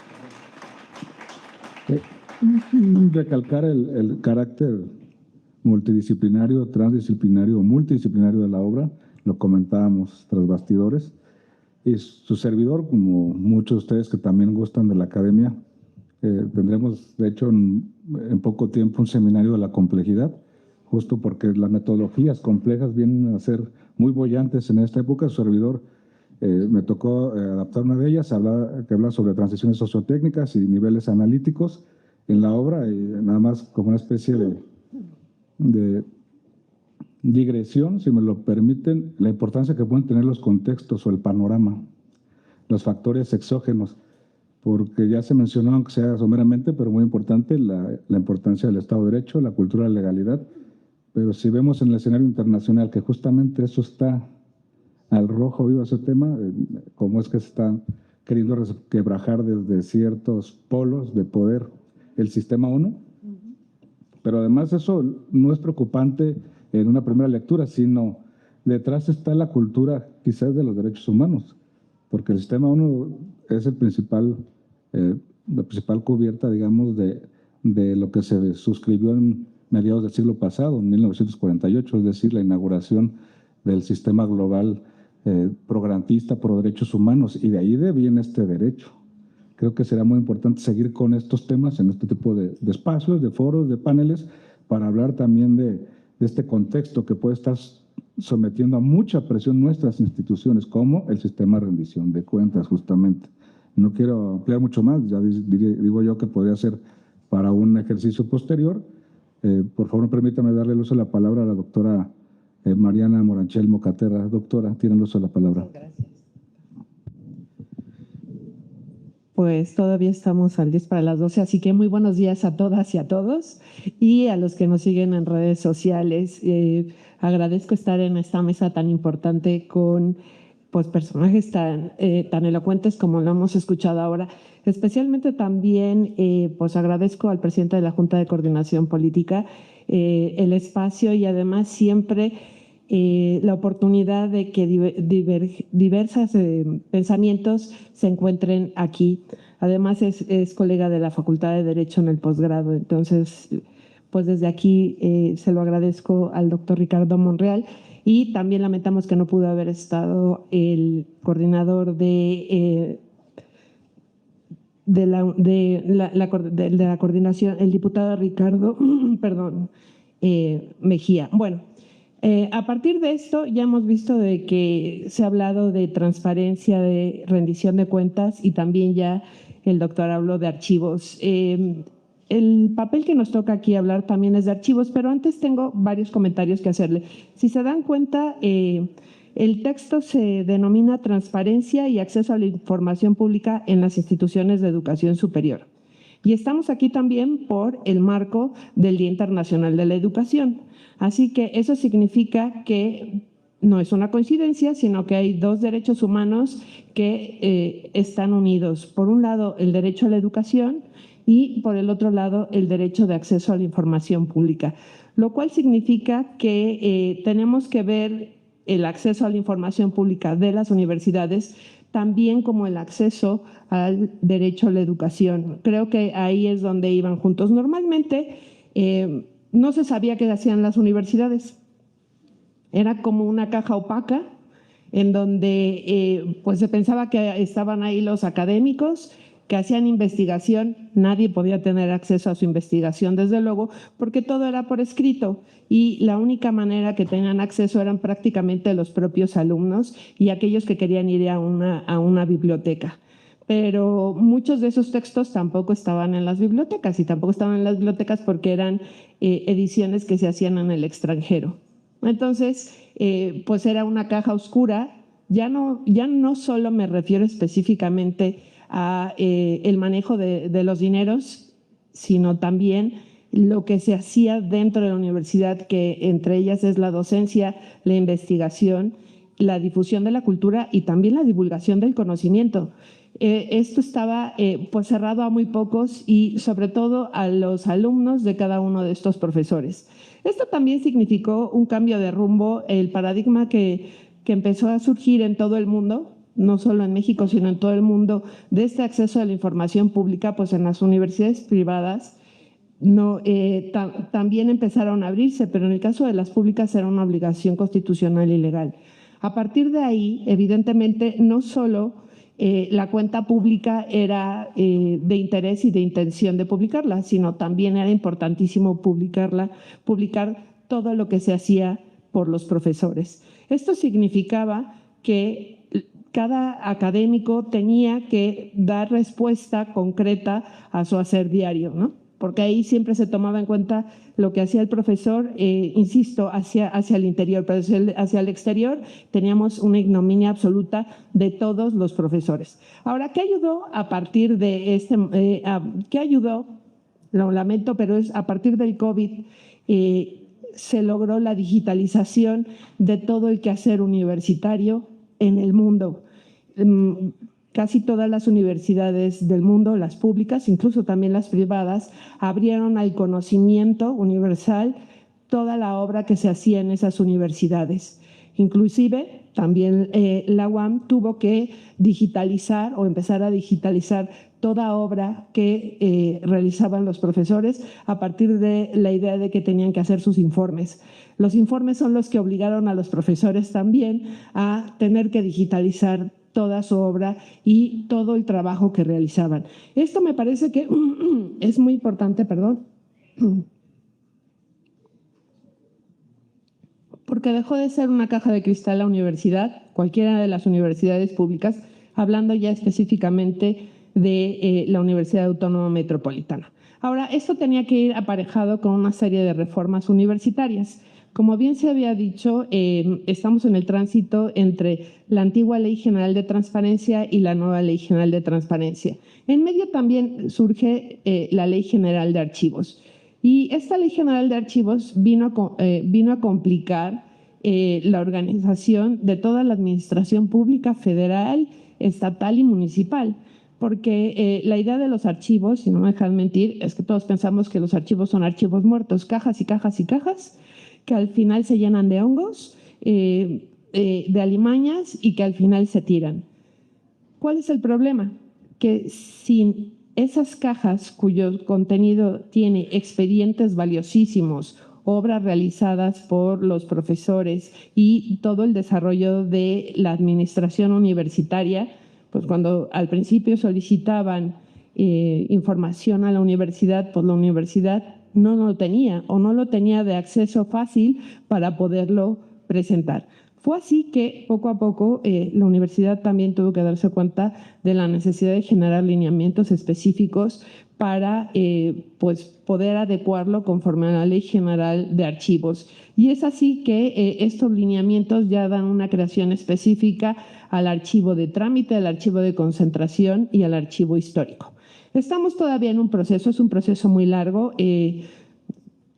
Speaker 2: Recalcar el carácter multidisciplinario, transdisciplinario o multidisciplinario de la obra, lo comentábamos tras bastidores. Y su servidor, como muchos de ustedes que también gustan de la academia, Tendremos, de hecho, en poco tiempo un seminario de la complejidad, justo porque las metodologías complejas vienen a ser muy bollantes en esta época. Su servidor me tocó adaptar una de ellas, que habla sobre transiciones sociotécnicas y niveles analíticos en la obra, y nada más como una especie de digresión, si me lo permiten, la importancia que pueden tener los contextos o el panorama, los factores exógenos, porque ya se mencionó, aunque sea someramente, pero muy importante, la importancia del Estado de Derecho, la cultura de la legalidad. Pero si vemos en el escenario internacional que justamente eso está al rojo vivo ese tema, cómo es que se está queriendo quebrajar desde ciertos polos de poder el sistema ONU. Pero además eso no es preocupante en una primera lectura, sino detrás está la cultura quizás de los derechos humanos, porque el sistema ONU es la principal cubierta, digamos, de lo que se suscribió en mediados del siglo pasado, en 1948, es decir, la inauguración del sistema global progresista por derechos humanos, y de ahí viene este derecho. Creo que será muy importante seguir con estos temas en este tipo de espacios, de foros, de paneles, para hablar también de este contexto que puede estar sometiendo a mucha presión nuestras instituciones, como el sistema de rendición de cuentas, justamente. No quiero ampliar mucho más, ya digo yo que podría ser para un ejercicio posterior. Por favor, permítame darle el uso de la palabra a la doctora Mariana Moranchel Mocaterra. Doctora, tiene el uso de la palabra.
Speaker 5: Gracias. Pues todavía estamos al 10 para las 12, así que muy buenos días a todas y a todos, y a los que nos siguen en redes sociales. Agradezco estar en esta mesa tan importante con pues, personajes tan elocuentes como lo hemos escuchado ahora. Especialmente también pues agradezco al presidente de la Junta de Coordinación Política el espacio, y además siempre la oportunidad de que diversos pensamientos se encuentren aquí. Además es colega de la Facultad de Derecho en el posgrado, entonces pues desde aquí se lo agradezco al doctor Ricardo Monreal, y también lamentamos que no pudo haber estado el coordinador de la coordinación, el diputado Ricardo Mejía. Bueno, a partir de esto ya hemos visto de que se ha hablado de transparencia, de rendición de cuentas, y también ya el doctor habló de archivos. El papel que nos toca aquí hablar también es de archivos, pero antes tengo varios comentarios que hacerle. Si se dan cuenta, el texto se denomina Transparencia y Acceso a la Información Pública en las Instituciones de Educación Superior. Y estamos aquí también por el marco del Día Internacional de la Educación. Así que eso significa que no es una coincidencia, sino que hay dos derechos humanos que están unidos. Por un lado, el derecho a la educación, y por el otro lado, el derecho de acceso a la información pública, lo cual significa que tenemos que ver el acceso a la información pública de las universidades también como el acceso al derecho a la educación. Creo que ahí es donde iban juntos. Normalmente no se sabía qué hacían las universidades. Era como una caja opaca en donde pues se pensaba que estaban ahí los académicos que hacían investigación. Nadie podía tener acceso a su investigación, desde luego, porque todo era por escrito, y la única manera que tenían acceso eran prácticamente los propios alumnos y aquellos que querían ir a una biblioteca. Pero muchos de esos textos tampoco estaban en las bibliotecas, y tampoco estaban en las bibliotecas porque eran ediciones que se hacían en el extranjero. Entonces, pues era una caja oscura. Ya no solo me refiero específicamente a el manejo de los dineros, sino también lo que se hacía dentro de la universidad, que entre ellas es la docencia, la investigación, la difusión de la cultura y también la divulgación del conocimiento. Esto estaba pues cerrado a muy pocos, y sobre todo a los alumnos de cada uno de estos profesores. Esto también significó un cambio de rumbo, el paradigma que empezó a surgir en todo el mundo, no solo en México, sino en todo el mundo, de este acceso a la información pública. Pues en las universidades privadas también empezaron a abrirse, pero en el caso de las públicas era una obligación constitucional y legal. A partir de ahí, evidentemente, no solo la cuenta pública era de interés y de intención de publicarla, sino también era importantísimo publicar todo lo que se hacía por los profesores. Esto significaba que cada académico tenía que dar respuesta concreta a su hacer diario, ¿no? Porque ahí siempre se tomaba en cuenta lo que hacía el profesor, insisto, hacia el interior, pero hacia el exterior teníamos una ignominia absoluta de todos los profesores. Ahora, ¿qué ayudó a partir de qué ayudó? Lo lamento, pero es a partir del COVID se logró la digitalización de todo el quehacer universitario en el mundo. Casi todas las universidades del mundo, las públicas, incluso también las privadas, abrieron al conocimiento universal toda la obra que se hacía en esas universidades. Inclusive, también la UAM tuvo que digitalizar o empezar a digitalizar toda obra que realizaban los profesores a partir de la idea de que tenían que hacer sus informes. Los informes son los que obligaron a los profesores también a tener que digitalizar toda su obra y todo el trabajo que realizaban. Esto me parece que es muy importante, porque dejó de ser una caja de cristal la universidad, cualquiera de las universidades públicas, hablando ya específicamente de la Universidad Autónoma Metropolitana. Ahora, esto tenía que ir aparejado con una serie de reformas universitarias. Como bien se había dicho, estamos en el tránsito entre la antigua Ley General de Transparencia y la nueva Ley General de Transparencia. En medio también surge la Ley General de Archivos. Y esta Ley General de Archivos vino a complicar la organización de toda la administración pública federal, estatal y municipal. Porque la idea de los archivos, si no me dejan mentir, es que todos pensamos que los archivos son archivos muertos, cajas y cajas y cajas, que al final se llenan de hongos, de alimañas y que al final se tiran. ¿Cuál es el problema? Que sin esas cajas cuyo contenido tiene expedientes valiosísimos, obras realizadas por los profesores y todo el desarrollo de la administración universitaria, pues cuando al principio solicitaban información a la universidad, pues la universidad no lo tenía o no lo tenía de acceso fácil para poderlo presentar. Fue así que poco a poco la universidad también tuvo que darse cuenta de la necesidad de generar lineamientos específicos para pues poder adecuarlo conforme a la Ley General de Archivos. Y es así que estos lineamientos ya dan una creación específica al archivo de trámite, al archivo de concentración y al archivo histórico. Estamos todavía en un proceso, es un proceso muy largo,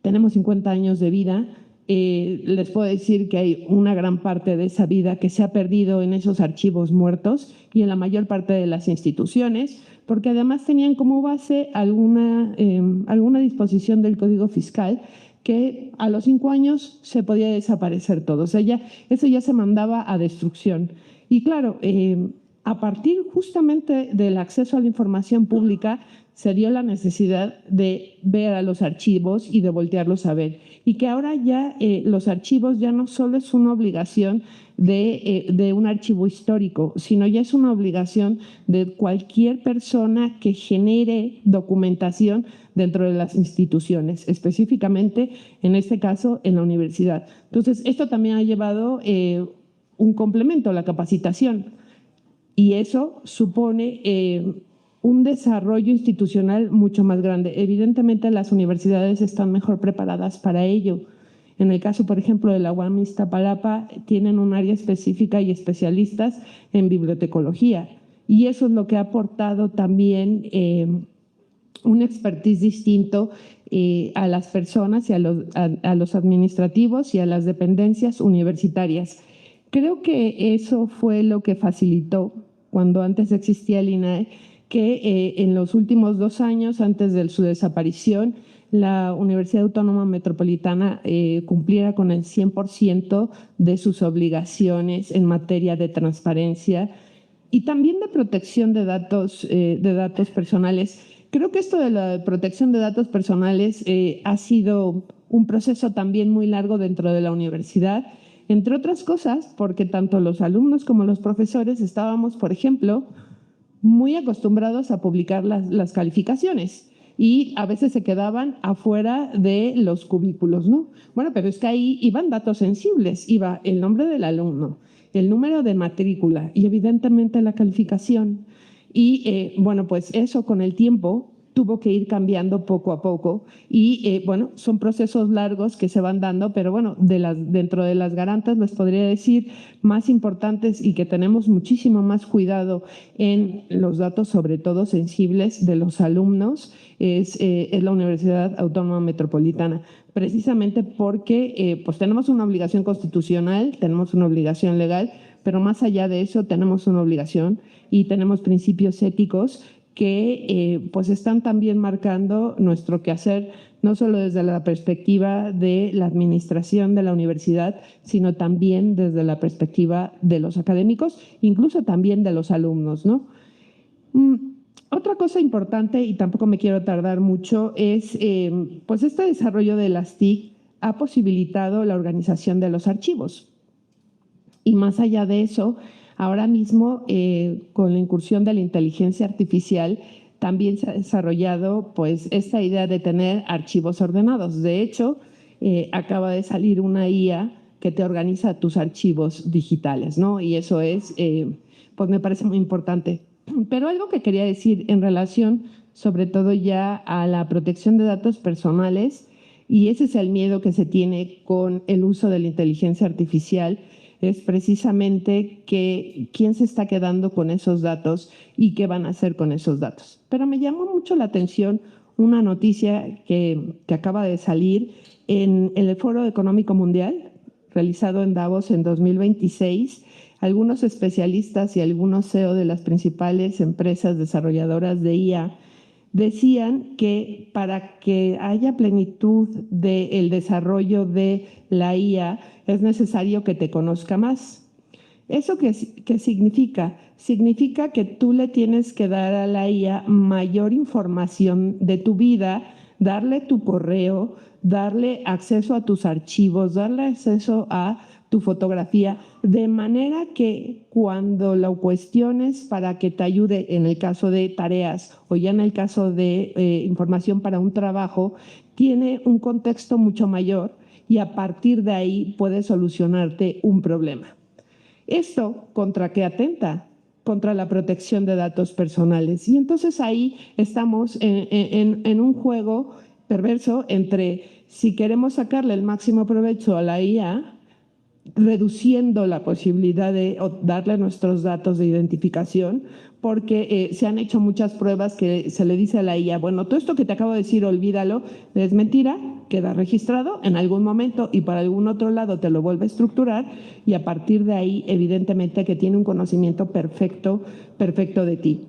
Speaker 5: tenemos 50 años de vida. Les puedo decir que hay una gran parte de esa vida que se ha perdido en esos archivos muertos y en la mayor parte de las instituciones, porque además tenían como base alguna disposición del Código Fiscal que a los 5 años se podía desaparecer todo. O sea, eso ya se mandaba a destrucción. Y claro, a partir justamente del acceso a la información pública se dio la necesidad de ver a los archivos y de voltearlos a ver. Y que ahora ya los archivos ya no solo es una obligación de un archivo histórico, sino ya es una obligación de cualquier persona que genere documentación dentro de las instituciones, específicamente en este caso en la universidad. Entonces, esto también ha llevado un complemento, la capacitación, y eso supone un desarrollo institucional mucho más grande. Evidentemente, las universidades están mejor preparadas para ello. En el caso, por ejemplo, de la UAM Iztapalapa, tienen un área específica y especialistas en bibliotecología. Y eso es lo que ha aportado también un expertise distinto a las personas y a los administrativos y a las dependencias universitarias. Creo que eso fue lo que facilitó, cuando antes existía el INAE, que en los últimos 2 años, antes de su desaparición, la Universidad Autónoma Metropolitana cumpliera con el 100% de sus obligaciones en materia de transparencia y también de protección de datos personales. Creo que esto de la protección de datos personales ha sido un proceso también muy largo dentro de la universidad, entre otras cosas porque tanto los alumnos como los profesores estábamos, por ejemplo, muy acostumbrados a publicar las calificaciones y a veces se quedaban afuera de los cubículos, ¿no? Bueno, pero es que ahí iban datos sensibles, iba el nombre del alumno, el número de matrícula y evidentemente la calificación. Y bueno, pues eso con el tiempo tuvo que ir cambiando poco a poco y bueno, son procesos largos que se van dando, pero bueno, dentro de las garantas les podría decir más importantes y que tenemos muchísimo más cuidado en los datos, sobre todo sensibles de los alumnos, es la Universidad Autónoma Metropolitana, precisamente porque pues tenemos una obligación constitucional, tenemos una obligación legal, pero más allá de eso tenemos una obligación y tenemos principios éticos que pues están también marcando nuestro quehacer, no solo desde la perspectiva de la administración de la universidad, sino también desde la perspectiva de los académicos, incluso también de los alumnos, ¿no? Otra cosa importante, y tampoco me quiero tardar mucho, es pues este desarrollo de las TIC ha posibilitado la organización de los archivos. Y más allá de eso, ahora mismo, con la incursión de la inteligencia artificial, también se ha desarrollado pues, esta idea de tener archivos ordenados. De hecho, acaba de salir una IA que te organiza tus archivos digitales, ¿no? Y eso es, pues me parece muy importante. Pero algo que quería decir en relación, sobre todo ya a la protección de datos personales, y ese es el miedo que se tiene con el uso de la inteligencia artificial, es precisamente que quién se está quedando con esos datos y qué van a hacer con esos datos. Pero me llamó mucho la atención una noticia que acaba de salir en el Foro Económico Mundial, realizado en Davos en 2026. Algunos especialistas y algunos CEO de las principales empresas desarrolladoras de IA decían que para que haya plenitud del desarrollo de la IA es necesario que te conozca más. ¿Eso qué significa? Significa que tú le tienes que dar a la IA mayor información de tu vida, darle tu correo, darle acceso a tus archivos, darle acceso a tu fotografía, de manera que cuando lo cuestiones para que te ayude en el caso de tareas o ya en el caso de información para un trabajo, tiene un contexto mucho mayor y a partir de ahí puede solucionarte un problema. ¿Esto contra qué atenta? Contra la protección de datos personales. Y entonces ahí estamos en un juego perverso entre si queremos sacarle el máximo provecho a la IA, reduciendo la posibilidad de darle nuestros datos de identificación, porque se han hecho muchas pruebas que se le dice a la IA, bueno, todo esto que te acabo de decir, olvídalo, es mentira, queda registrado en algún momento y para algún otro lado te lo vuelve a estructurar y a partir de ahí, evidentemente, que tiene un conocimiento perfecto de ti.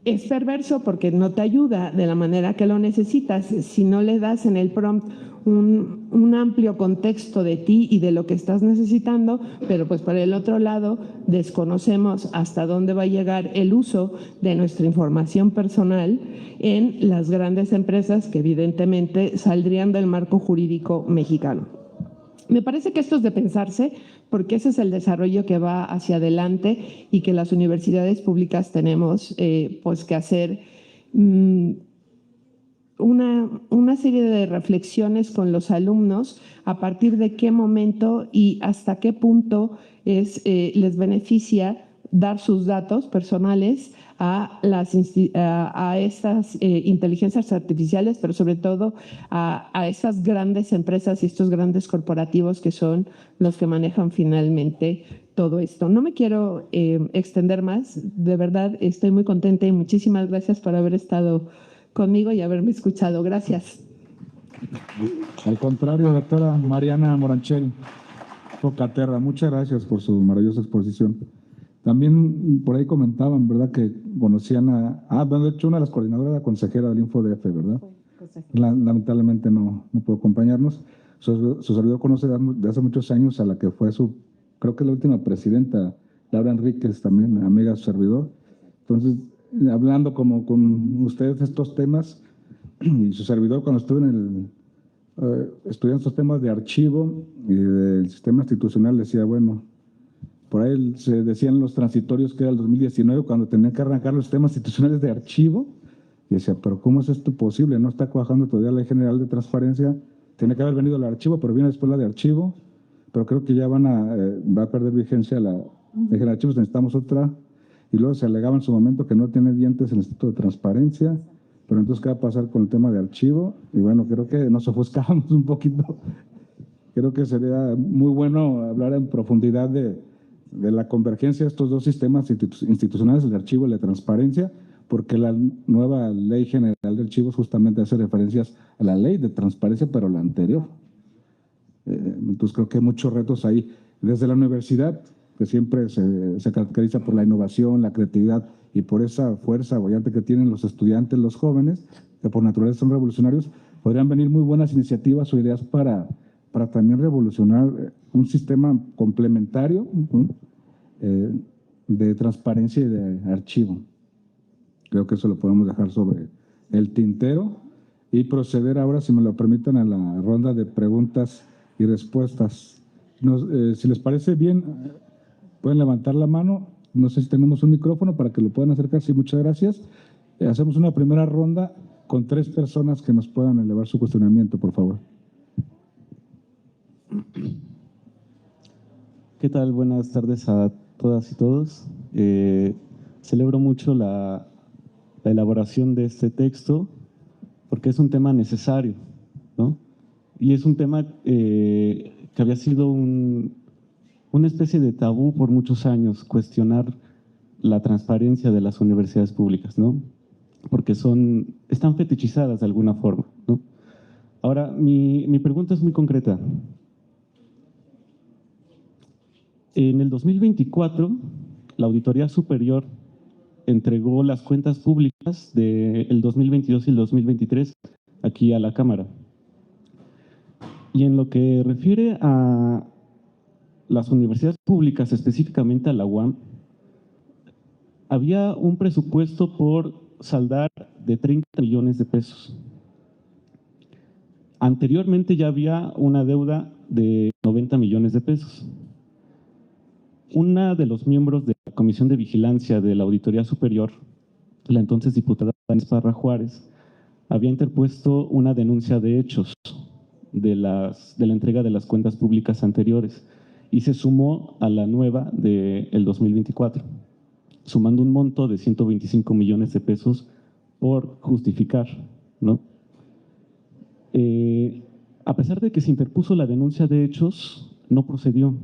Speaker 5: Es perverso porque no te ayuda de la manera que lo necesitas si no le das en el prompt un amplio contexto de ti y de lo que estás necesitando, pero pues por el otro lado desconocemos hasta dónde va a llegar el uso de nuestra información personal en las grandes empresas que evidentemente saldrían del marco jurídico mexicano. Me parece que esto es de pensarse porque ese es el desarrollo que va hacia adelante y que las universidades públicas tenemos pues que hacer una serie de reflexiones con los alumnos a partir de qué momento y hasta qué punto les beneficia dar sus datos personales a estas inteligencias artificiales, pero sobre todo a estas grandes empresas y estos grandes corporativos que son los que manejan finalmente todo esto. No me quiero extender más, de verdad estoy muy contenta y muchísimas gracias por haber estado conmigo y haberme escuchado. Gracias.
Speaker 2: Al contrario, doctora Mariana Moranchel Focaterra, muchas gracias por su maravillosa exposición. También por ahí comentaban, ¿verdad?, que conocían de hecho, una de las coordinadoras, la consejera del InfoDF, ¿verdad? Lamentablemente no pudo acompañarnos. Su servidor conoce de hace muchos años a la que fue creo que la última presidenta, Laura Enríquez, también amiga de su servidor. Entonces, hablando como con ustedes estos temas, y su servidor cuando estuve estudiando estos temas de archivo y del sistema institucional decía, bueno, Por ahí se decían los transitorios que era el 2019 cuando tenían que arrancar los temas institucionales de archivo. Y decía, pero ¿cómo es esto posible? No está cuajando todavía la Ley General de Transparencia. Tiene que haber venido el archivo, pero viene después la de archivo. Pero creo que ya va a perder vigencia la Ley General de Archivos. Necesitamos otra. Y luego se alegaba en su momento que no tiene dientes el Instituto de Transparencia. Pero entonces, ¿qué va a pasar con el tema de archivo? Y bueno, creo que nos ofuscamos un poquito. Creo que sería muy bueno hablar en profundidad de la convergencia de estos dos sistemas institucionales, el de archivo y el de transparencia, porque la nueva Ley General de Archivos justamente hace referencias a la Ley de Transparencia, pero la anterior. Entonces creo que hay muchos retos ahí. Desde la universidad, que siempre se caracteriza por la innovación, la creatividad y por esa fuerza boyante que tienen los estudiantes, los jóvenes, que por naturaleza son revolucionarios, podrían venir muy buenas iniciativas o ideas para también revolucionar un sistema complementario de transparencia y de archivo. Creo que eso lo podemos dejar sobre el tintero y proceder ahora, si me lo permiten, a la ronda de preguntas y respuestas. Si les parece bien, pueden levantar la mano. No sé si tenemos un micrófono para que lo puedan acercar. Sí, muchas gracias. Hacemos una primera ronda con 3 personas que nos puedan elevar su cuestionamiento, por favor.
Speaker 6: ¿Qué tal? Buenas tardes a todas y todos. Celebro mucho la elaboración de este texto porque es un tema necesario, ¿no? Y es un tema que había sido una especie de tabú por muchos años, cuestionar la transparencia de las universidades públicas, ¿no? Porque están fetichizadas de alguna forma, ¿no? Ahora, mi pregunta es muy concreta. En el 2024, la Auditoría Superior entregó las cuentas públicas del 2022 y el 2023 aquí a la Cámara. Y en lo que refiere a las universidades públicas, específicamente a la UAM, había un presupuesto por saldar de 30 millones de pesos. Anteriormente ya había una deuda de 90 millones de pesos. Una de los miembros de la Comisión de Vigilancia de la Auditoría Superior, la entonces diputada Inés Parra Juárez, había interpuesto una denuncia de hechos de la entrega de las cuentas públicas anteriores y se sumó a la nueva del 2024, sumando un monto de 125 millones de pesos por justificar, ¿no? A pesar de que se interpuso la denuncia de hechos, no procedió.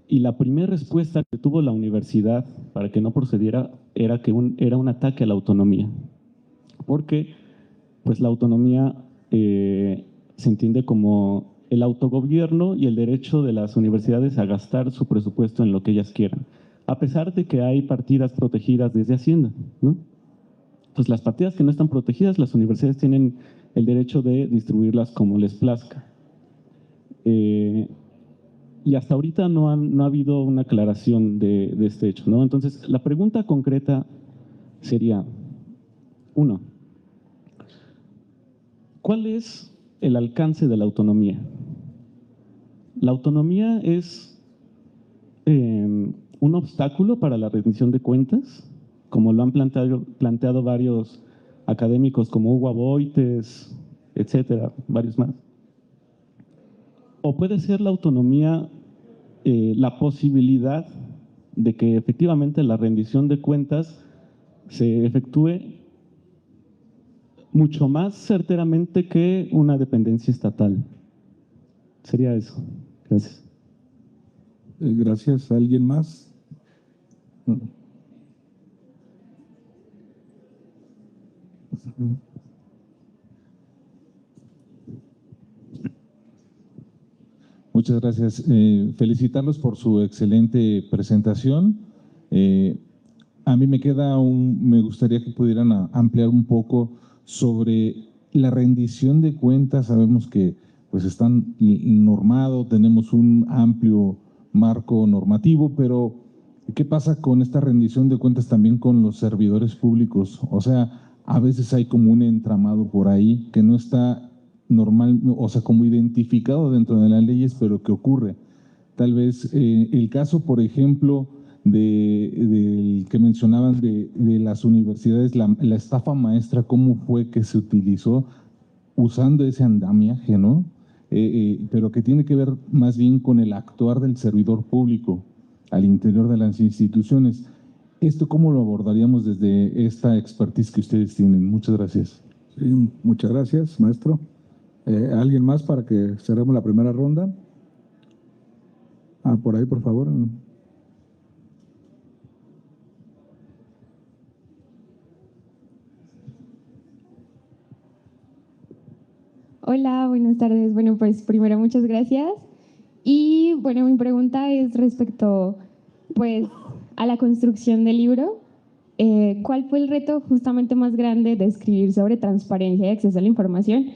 Speaker 6: Y la primera respuesta que tuvo la universidad para que no procediera era que era un ataque a la autonomía, porque pues la autonomía se entiende como el autogobierno y el derecho de las universidades a gastar su presupuesto en lo que ellas quieran, a pesar de que hay partidas protegidas desde Hacienda, ¿no? Pues las partidas que no están protegidas, las universidades tienen el derecho de distribuirlas como les plazca. Y hasta ahorita no ha habido una aclaración de este hecho, ¿no? Entonces, la pregunta concreta sería, 1, ¿cuál es el alcance de la autonomía? La autonomía es un obstáculo para la rendición de cuentas, como lo han planteado varios académicos como Hugo Aboites, etcétera, varios más. O puede ser la autonomía la posibilidad de que efectivamente la rendición de cuentas se efectúe mucho más certeramente que una dependencia estatal. Sería eso. Gracias.
Speaker 2: Gracias. ¿Alguien más?
Speaker 7: Muchas gracias. Felicitarlos por su excelente presentación. A mí me gustaría que pudieran ampliar un poco sobre la rendición de cuentas. Sabemos que pues están normados, tenemos un amplio marco normativo, pero ¿qué pasa con esta rendición de cuentas también con los servidores públicos? O sea, a veces hay como un entramado por ahí que no está normal, o sea, como identificado dentro de las leyes, pero que ocurre. tal vez el caso, por ejemplo, del que mencionaban de las universidades, la estafa maestra, cómo fue que se utilizó usando ese andamiaje, ¿no? Pero que tiene que ver más bien con el actuar del servidor público al interior de las instituciones. ¿Esto cómo lo abordaríamos desde esta expertise que ustedes tienen? Muchas gracias.
Speaker 2: Sí, muchas gracias, maestro. ¿Alguien más para que cerremos la primera ronda? Por ahí, por favor.
Speaker 8: Hola, buenas tardes. Bueno, pues primero muchas gracias. Y bueno, mi pregunta es respecto pues a la construcción del libro. ¿Cuál fue el reto justamente más grande de escribir sobre transparencia y acceso a la información?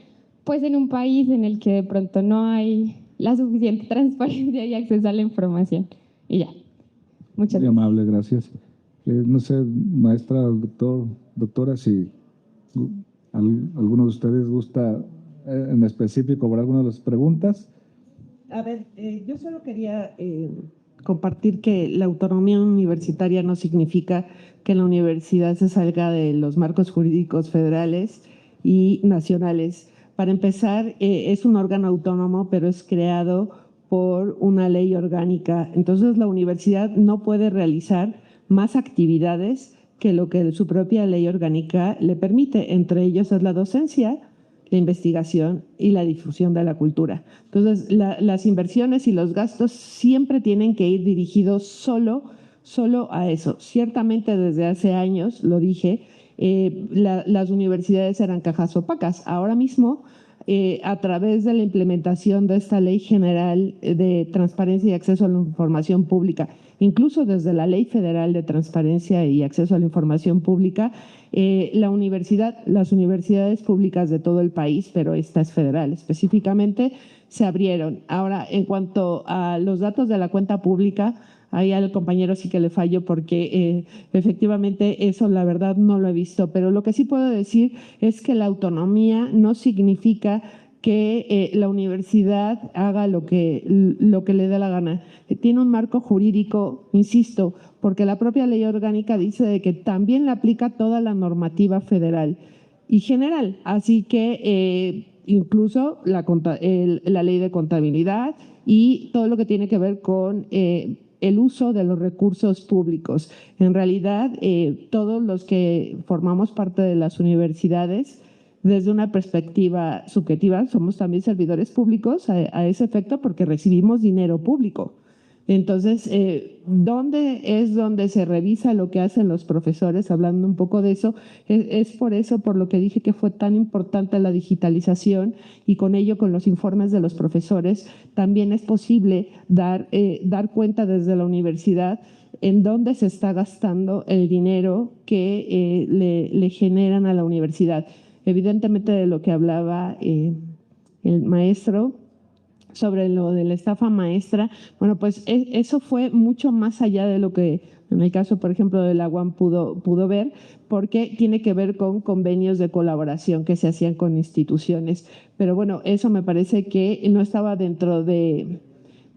Speaker 8: Pues en un país en el que de pronto no hay la suficiente transparencia y acceso a la información. Y ya. Muchas
Speaker 2: Muy
Speaker 8: gracias.
Speaker 2: amable, gracias. No sé, maestra, doctora, si alguno de ustedes gusta en específico por alguna de las preguntas.
Speaker 3: A ver, yo solo quería compartir que la autonomía universitaria no significa que la universidad se salga de los marcos jurídicos federales y nacionales. Para empezar, es un órgano autónomo, pero es creado por una ley orgánica. Entonces, la universidad no puede realizar más actividades que lo que su propia ley orgánica le permite. Entre ellos es la docencia, la investigación y la difusión de la cultura. Entonces, las inversiones y los gastos siempre tienen que ir dirigidos solo a eso. Ciertamente desde hace años, lo dije, las universidades eran cajas opacas. Ahora mismo, a través de la implementación de esta Ley General de Transparencia y Acceso a la Información Pública, incluso desde la Ley Federal de Transparencia y Acceso a la Información Pública, las universidades públicas de todo el país, pero esta es federal específicamente, se abrieron. Ahora, en cuanto a los datos de la cuenta pública, ahí al compañero sí que le fallo porque efectivamente eso la verdad no lo he visto, pero lo que sí puedo decir es que la autonomía no significa que la universidad haga lo que le dé la gana. Tiene un marco jurídico, insisto, porque la propia ley orgánica dice de que también le aplica toda la normativa federal y general, así que incluso la ley de contabilidad y todo lo que tiene que ver con el uso de los recursos públicos. En realidad, todos los que formamos parte de las universidades, desde una perspectiva subjetiva, somos también servidores públicos a ese efecto porque recibimos dinero público. Entonces, donde se revisa lo que hacen los profesores, hablando un poco de eso, es por eso, por lo que dije que fue tan importante la digitalización y con ello, con los informes de los profesores, también es posible dar cuenta desde la universidad en dónde se está gastando el dinero que le generan a la universidad. Evidentemente, de lo que hablaba el maestro, sobre lo de la estafa maestra, bueno, pues eso fue mucho más allá de lo que en el caso, por ejemplo, de la UAM pudo ver, porque tiene que ver con convenios de colaboración que se hacían con instituciones. Pero bueno, eso me parece que no estaba dentro del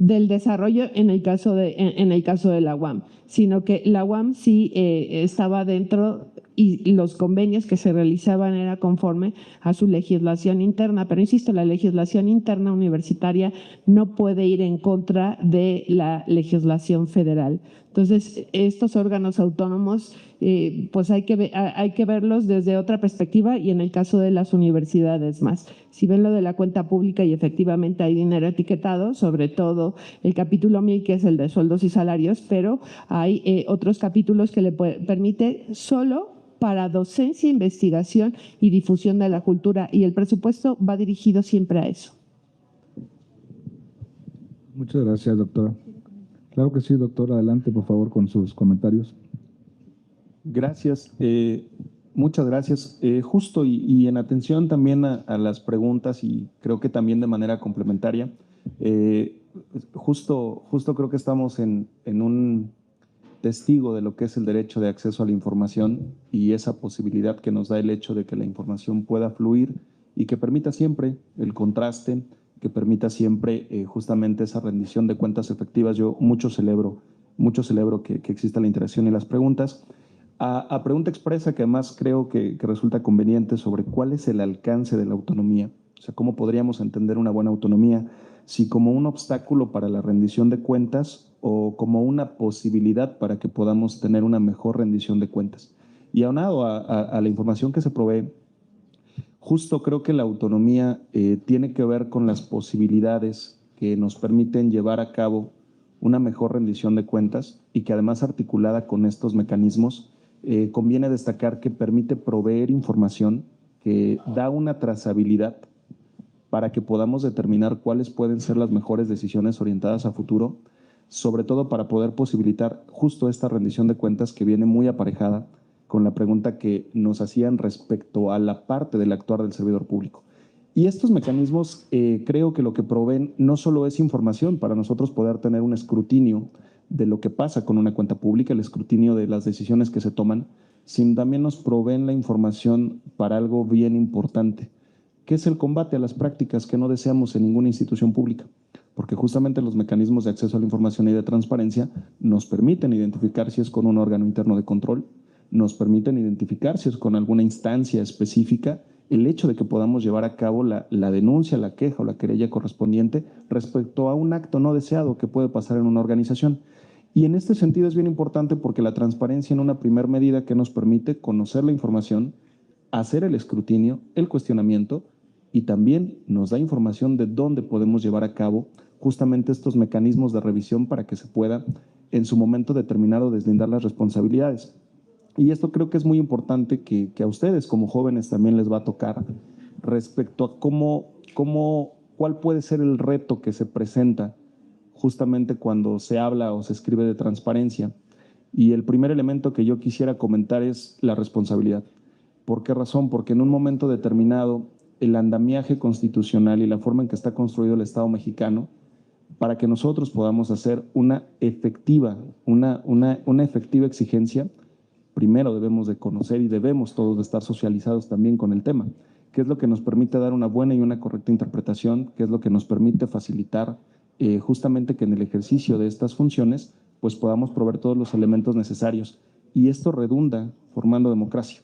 Speaker 3: desarrollo en el caso de la UAM, sino que la UAM sí estaba dentro y los convenios que se realizaban era conforme a su legislación interna, pero insisto, la legislación interna universitaria no puede ir en contra de la legislación federal. Entonces, estos órganos autónomos, pues hay que verlos desde otra perspectiva y en el caso de las universidades más. Si ven lo de la cuenta pública y efectivamente hay dinero etiquetado, sobre todo el capítulo 1000, que es el de sueldos y salarios, pero hay otros capítulos que le permite solo para docencia, investigación y difusión de la cultura, y el presupuesto va dirigido siempre a eso.
Speaker 2: Muchas gracias, doctora. Claro que sí, doctora. Adelante, por favor, con sus comentarios.
Speaker 4: Gracias. Muchas gracias. Justo y en atención también a las preguntas y creo que también de manera complementaria, justo creo que estamos en un testigo de lo que es el derecho de acceso a la información y esa posibilidad que nos da el hecho de que la información pueda fluir y que permita siempre el contraste que permita siempre justamente esa rendición de cuentas efectivas. Yo mucho celebro que exista la interacción y las preguntas. A pregunta expresa, que además creo que resulta conveniente, sobre cuál es el alcance de la autonomía. O sea, ¿cómo podríamos entender una buena autonomía? Si como un obstáculo para la rendición de cuentas o como una posibilidad para que podamos tener una mejor rendición de cuentas. Y aunado a la información que se provee, justo creo que la autonomía tiene que ver con las posibilidades que nos permiten llevar a cabo una mejor rendición de cuentas y que además articulada con estos mecanismos, conviene destacar que permite proveer información que da una trazabilidad para que podamos determinar cuáles pueden ser las mejores decisiones orientadas a futuro, sobre todo para poder posibilitar justo esta rendición de cuentas que viene muy aparejada con la pregunta que nos hacían respecto a la parte del actuar del servidor público. Y estos mecanismos creo que lo que proveen no solo es información para nosotros poder tener un escrutinio de lo que pasa con una cuenta pública, el escrutinio de las decisiones que se toman, sino también nos proveen la información para algo bien importante, que es el combate a las prácticas que no deseamos en ninguna institución pública, porque justamente los mecanismos de acceso a la información y de transparencia nos permiten identificar si es con un órgano interno de control, nos permiten identificar si es con alguna instancia específica, el hecho de que podamos llevar a cabo la denuncia, la queja o la querella correspondiente respecto a un acto no deseado que puede pasar en una organización. Y en este sentido es bien importante porque la transparencia en una primera medida que nos permite conocer la información, hacer el escrutinio, el cuestionamiento, y también nos da información de dónde podemos llevar a cabo justamente estos mecanismos de revisión para que se pueda en su momento determinado deslindar las responsabilidades. Y esto creo que es muy importante que a ustedes como jóvenes también les va a tocar respecto a cuál puede ser el reto que se presenta justamente cuando se habla o se escribe de transparencia. Y el primer elemento que yo quisiera comentar es la responsabilidad. ¿Por qué razón? Porque en un momento determinado el andamiaje constitucional y la forma en que está construido el Estado mexicano, para que nosotros podamos hacer una efectiva exigencia, primero debemos de conocer y debemos todos de estar socializados también con el tema, que es lo que nos permite dar una buena y una correcta interpretación, que es lo que nos permite facilitar justamente que en el ejercicio de estas funciones pues podamos proveer todos los elementos necesarios. Y esto redunda formando democracia.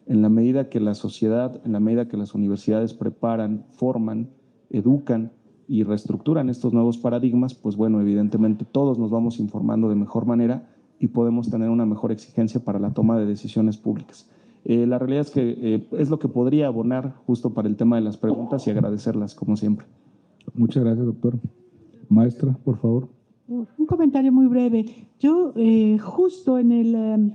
Speaker 4: En la medida que la sociedad, en la medida que las universidades preparan, forman, educan y reestructuran estos nuevos paradigmas, pues bueno, evidentemente todos nos vamos informando de mejor manera y podemos tener una mejor exigencia para la toma de decisiones públicas. La realidad es que es lo que podría abonar justo para el tema de las preguntas y agradecerlas, como siempre.
Speaker 2: Muchas gracias, doctor. Maestra, por favor.
Speaker 3: Un comentario muy breve. Yo justo en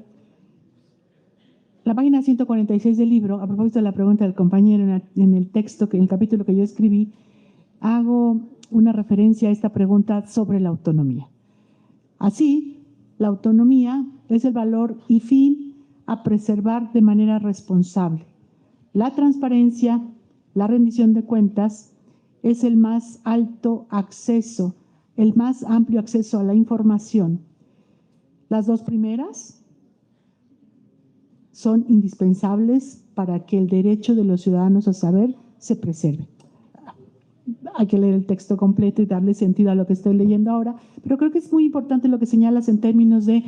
Speaker 3: la página 146 del libro, a propósito de la pregunta del compañero en el texto, en el capítulo que yo escribí, hago una referencia a esta pregunta sobre la autonomía. Así, la autonomía es el valor y fin a preservar de manera responsable. La transparencia, la rendición de cuentas, es el más alto acceso, el más amplio acceso a la información. Las dos primeras son indispensables para que el derecho de los ciudadanos a saber se preserve. Hay que leer el texto completo y darle sentido a lo que estoy leyendo ahora, pero creo que es muy importante lo que señalas en términos de,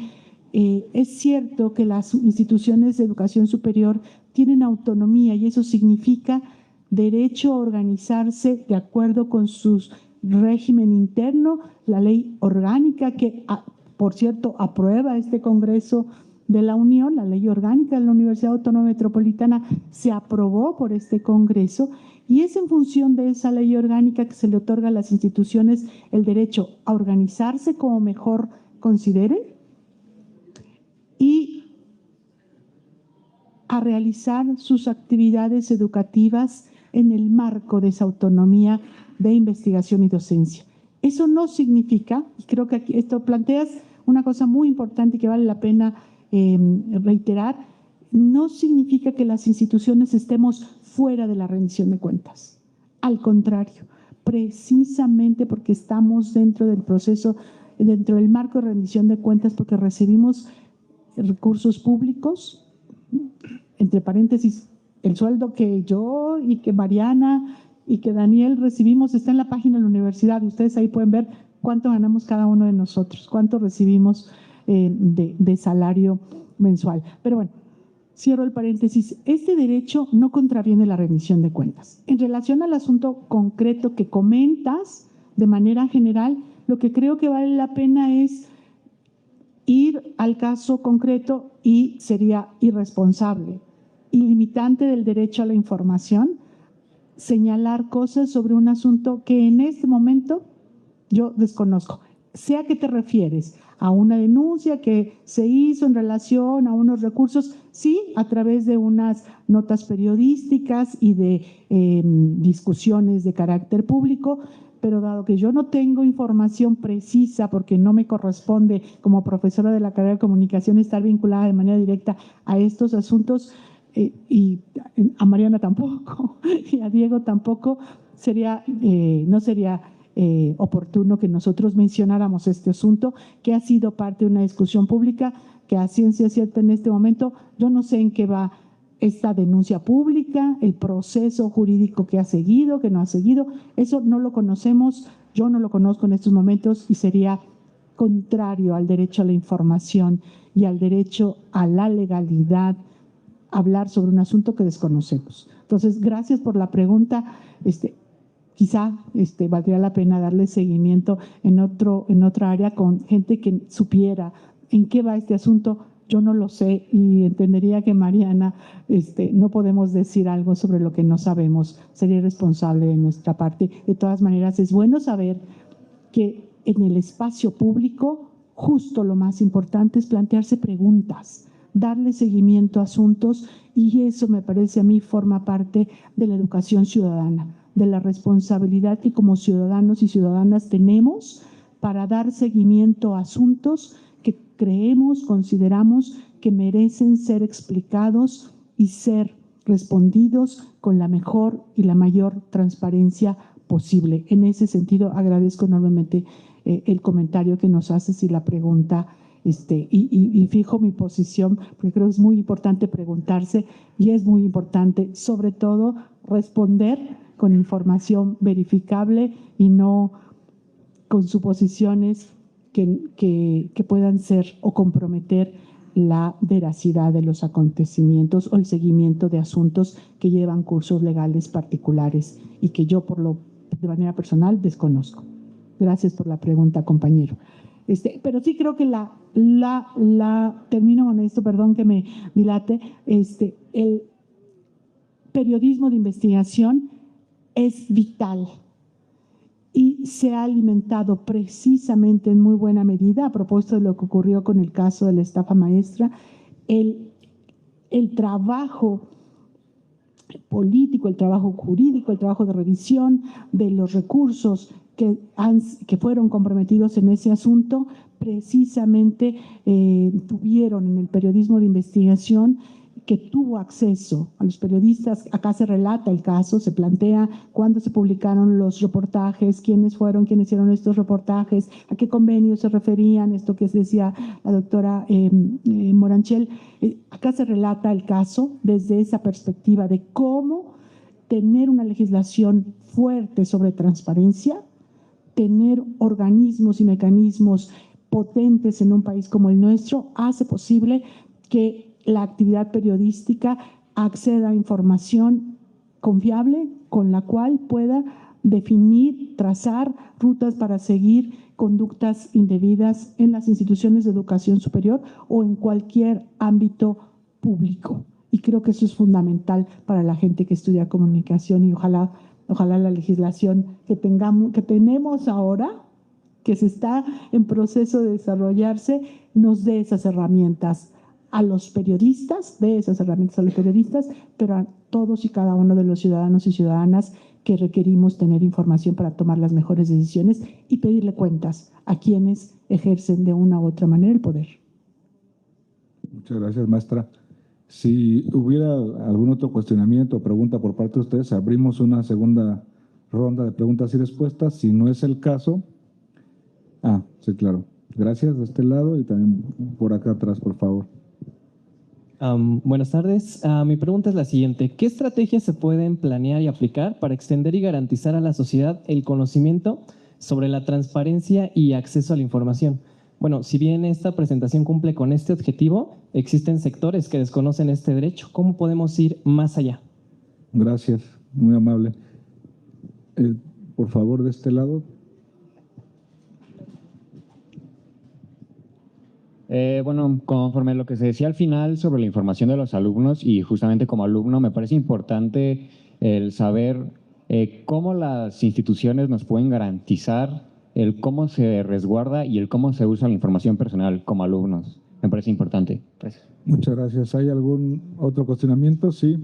Speaker 3: es cierto que las instituciones de educación superior tienen autonomía y eso significa derecho a organizarse de acuerdo con su régimen interno, la ley orgánica que, por cierto, aprueba este Congreso de la Unión, la ley orgánica de la Universidad Autónoma Metropolitana se aprobó por este Congreso y es en función de esa ley orgánica que se le otorga a las instituciones el derecho a organizarse como mejor consideren y a realizar sus actividades educativas en el marco de esa autonomía de investigación y docencia. Eso no significa, y creo que aquí esto planteas una cosa muy importante y que vale la pena reiterar, no significa que las instituciones estemos fuera de la rendición de cuentas. Al contrario, precisamente porque estamos dentro del proceso, dentro del marco de rendición de cuentas, porque recibimos recursos públicos, entre paréntesis, el sueldo que yo y que Mariana y que Daniel recibimos, está en la página de la universidad, ustedes ahí pueden ver cuánto ganamos cada uno de nosotros, cuánto recibimos de salario mensual. Pero bueno, cierro el paréntesis. Este derecho no contraviene la rendición de cuentas. En relación al asunto concreto que comentas, de manera general, lo que creo que vale la pena es ir al caso concreto y sería irresponsable y limitante del derecho a la información señalar cosas sobre un asunto que en este momento yo desconozco. Sé a qué te refieres, a una denuncia que se hizo en relación a unos recursos, sí, a través de unas notas periodísticas y de discusiones de carácter público, pero dado que yo no tengo información precisa porque no me corresponde como profesora de la carrera de comunicación estar vinculada de manera directa a estos asuntos, y a Mariana tampoco, y a Diego tampoco, no sería oportuno que nosotros mencionáramos este asunto, que ha sido parte de una discusión pública, que a ciencia cierta en este momento, yo no sé en qué va esta denuncia pública, el proceso jurídico que ha seguido, que no ha seguido, eso no lo conocemos, yo no lo conozco en estos momentos y sería contrario al derecho a la información y al derecho a la legalidad hablar sobre un asunto que desconocemos. Entonces, gracias por la pregunta. Quizá valdría la pena darle seguimiento en otra área con gente que supiera en qué va este asunto. Yo no lo sé y entendería que Mariana, no podemos decir algo sobre lo que no sabemos. Sería irresponsable de nuestra parte. De todas maneras, es bueno saber que en el espacio público, justo lo más importante es plantearse preguntas, darle seguimiento a asuntos, y eso me parece a mí forma parte de la educación ciudadana, de la responsabilidad que como ciudadanos y ciudadanas tenemos para dar seguimiento a asuntos que creemos, consideramos que merecen ser explicados y ser respondidos con la mejor y la mayor transparencia posible. En ese sentido, agradezco enormemente el comentario que nos haces y la pregunta, y fijo mi posición, porque creo que es muy importante preguntarse y es muy importante, sobre todo, responder con información verificable y no con suposiciones que puedan ser o comprometer la veracidad de los acontecimientos o el seguimiento de asuntos que llevan cursos legales particulares y que yo de manera personal desconozco. Gracias por la pregunta, compañero. Pero sí creo que termino con esto, perdón que me dilate, el periodismo de investigación es vital y se ha alimentado precisamente en muy buena medida, a propósito de lo que ocurrió con el caso de la estafa maestra, el trabajo político, el trabajo jurídico, el trabajo de revisión de los recursos que fueron comprometidos en ese asunto, precisamente tuvieron en el periodismo de investigación que tuvo acceso a los periodistas. Acá se relata el caso, se plantea cuándo se publicaron los reportajes, quiénes fueron, quiénes hicieron estos reportajes, a qué convenios se referían, esto que decía la doctora Moranchel. Acá se relata el caso desde esa perspectiva de cómo tener una legislación fuerte sobre transparencia, tener organismos y mecanismos potentes en un país como el nuestro, hace posible que la actividad periodística acceda a información confiable con la cual pueda definir, trazar rutas para seguir conductas indebidas en las instituciones de educación superior o en cualquier ámbito público. Y creo que eso es fundamental para la gente que estudia comunicación, y ojalá la legislación que tenemos ahora, que se está en proceso de desarrollarse, nos dé esas herramientas a los periodistas, pero a todos y cada uno de los ciudadanos y ciudadanas que requerimos tener información para tomar las mejores decisiones y pedirle cuentas a quienes ejercen de una u otra manera el poder.
Speaker 2: Muchas gracias, maestra. Si hubiera algún otro cuestionamiento o pregunta por parte de ustedes, abrimos una segunda ronda de preguntas y respuestas. Si no es el caso… sí, claro. Gracias de este lado y también por acá atrás, por favor.
Speaker 9: Buenas tardes. Mi pregunta es la siguiente. ¿Qué estrategias se pueden planear y aplicar para extender y garantizar a la sociedad el conocimiento sobre la transparencia y acceso a la información? Bueno, si bien esta presentación cumple con este objetivo, existen sectores que desconocen este derecho. ¿Cómo podemos ir más allá?
Speaker 2: Gracias, muy amable. Por favor, de este lado.
Speaker 10: Bueno, conforme a lo que se decía al final sobre la información de los alumnos, y justamente como alumno me parece importante el saber cómo las instituciones nos pueden garantizar el cómo se resguarda y el cómo se usa la información personal como alumnos. Me parece importante. Gracias.
Speaker 2: Muchas gracias. ¿Hay algún otro cuestionamiento? Sí.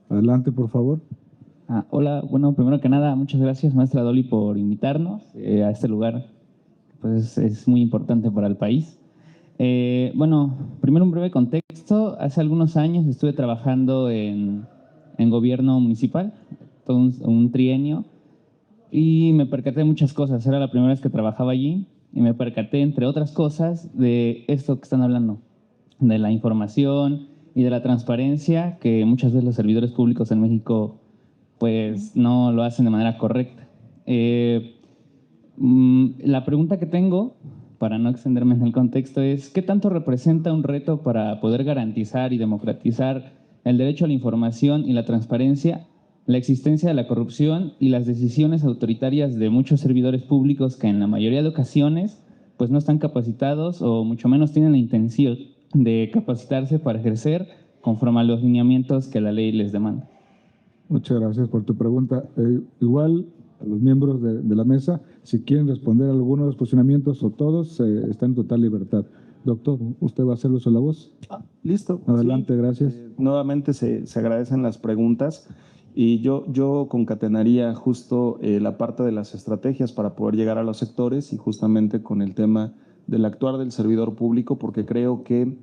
Speaker 2: Adelante, por favor.
Speaker 11: Hola, bueno, primero que nada, muchas gracias, maestra Dolly, por invitarnos a este lugar, pues es muy importante para el país. Bueno, primero un breve contexto. Hace algunos años estuve trabajando en gobierno municipal, todo un trienio, y me percaté de muchas cosas. Era la primera vez que trabajaba allí y me percaté, entre otras cosas, de esto que están hablando, de la información y de la transparencia, que muchas veces los servidores públicos en México pues no lo hacen de manera correcta. La pregunta que tengo, para no extenderme en el contexto, es ¿qué tanto representa un reto para poder garantizar y democratizar el derecho a la información y la transparencia, la existencia de la corrupción y las decisiones autoritarias de muchos servidores públicos que en la mayoría de ocasiones pues no están capacitados o mucho menos tienen la intención de capacitarse para ejercer conforme a los lineamientos que la ley les demanda?
Speaker 2: Muchas gracias por tu pregunta. Igual a los miembros de la mesa, si quieren responder a alguno de los cuestionamientos o todos, están en total libertad. Doctor, ¿usted va a hacer uso de la voz?
Speaker 4: Listo.
Speaker 2: Adelante,
Speaker 4: sí.
Speaker 2: Gracias.
Speaker 4: Nuevamente se agradecen las preguntas y yo concatenaría justo la parte de las estrategias para poder llegar a los sectores y justamente con el tema del actuar del servidor público, porque creo que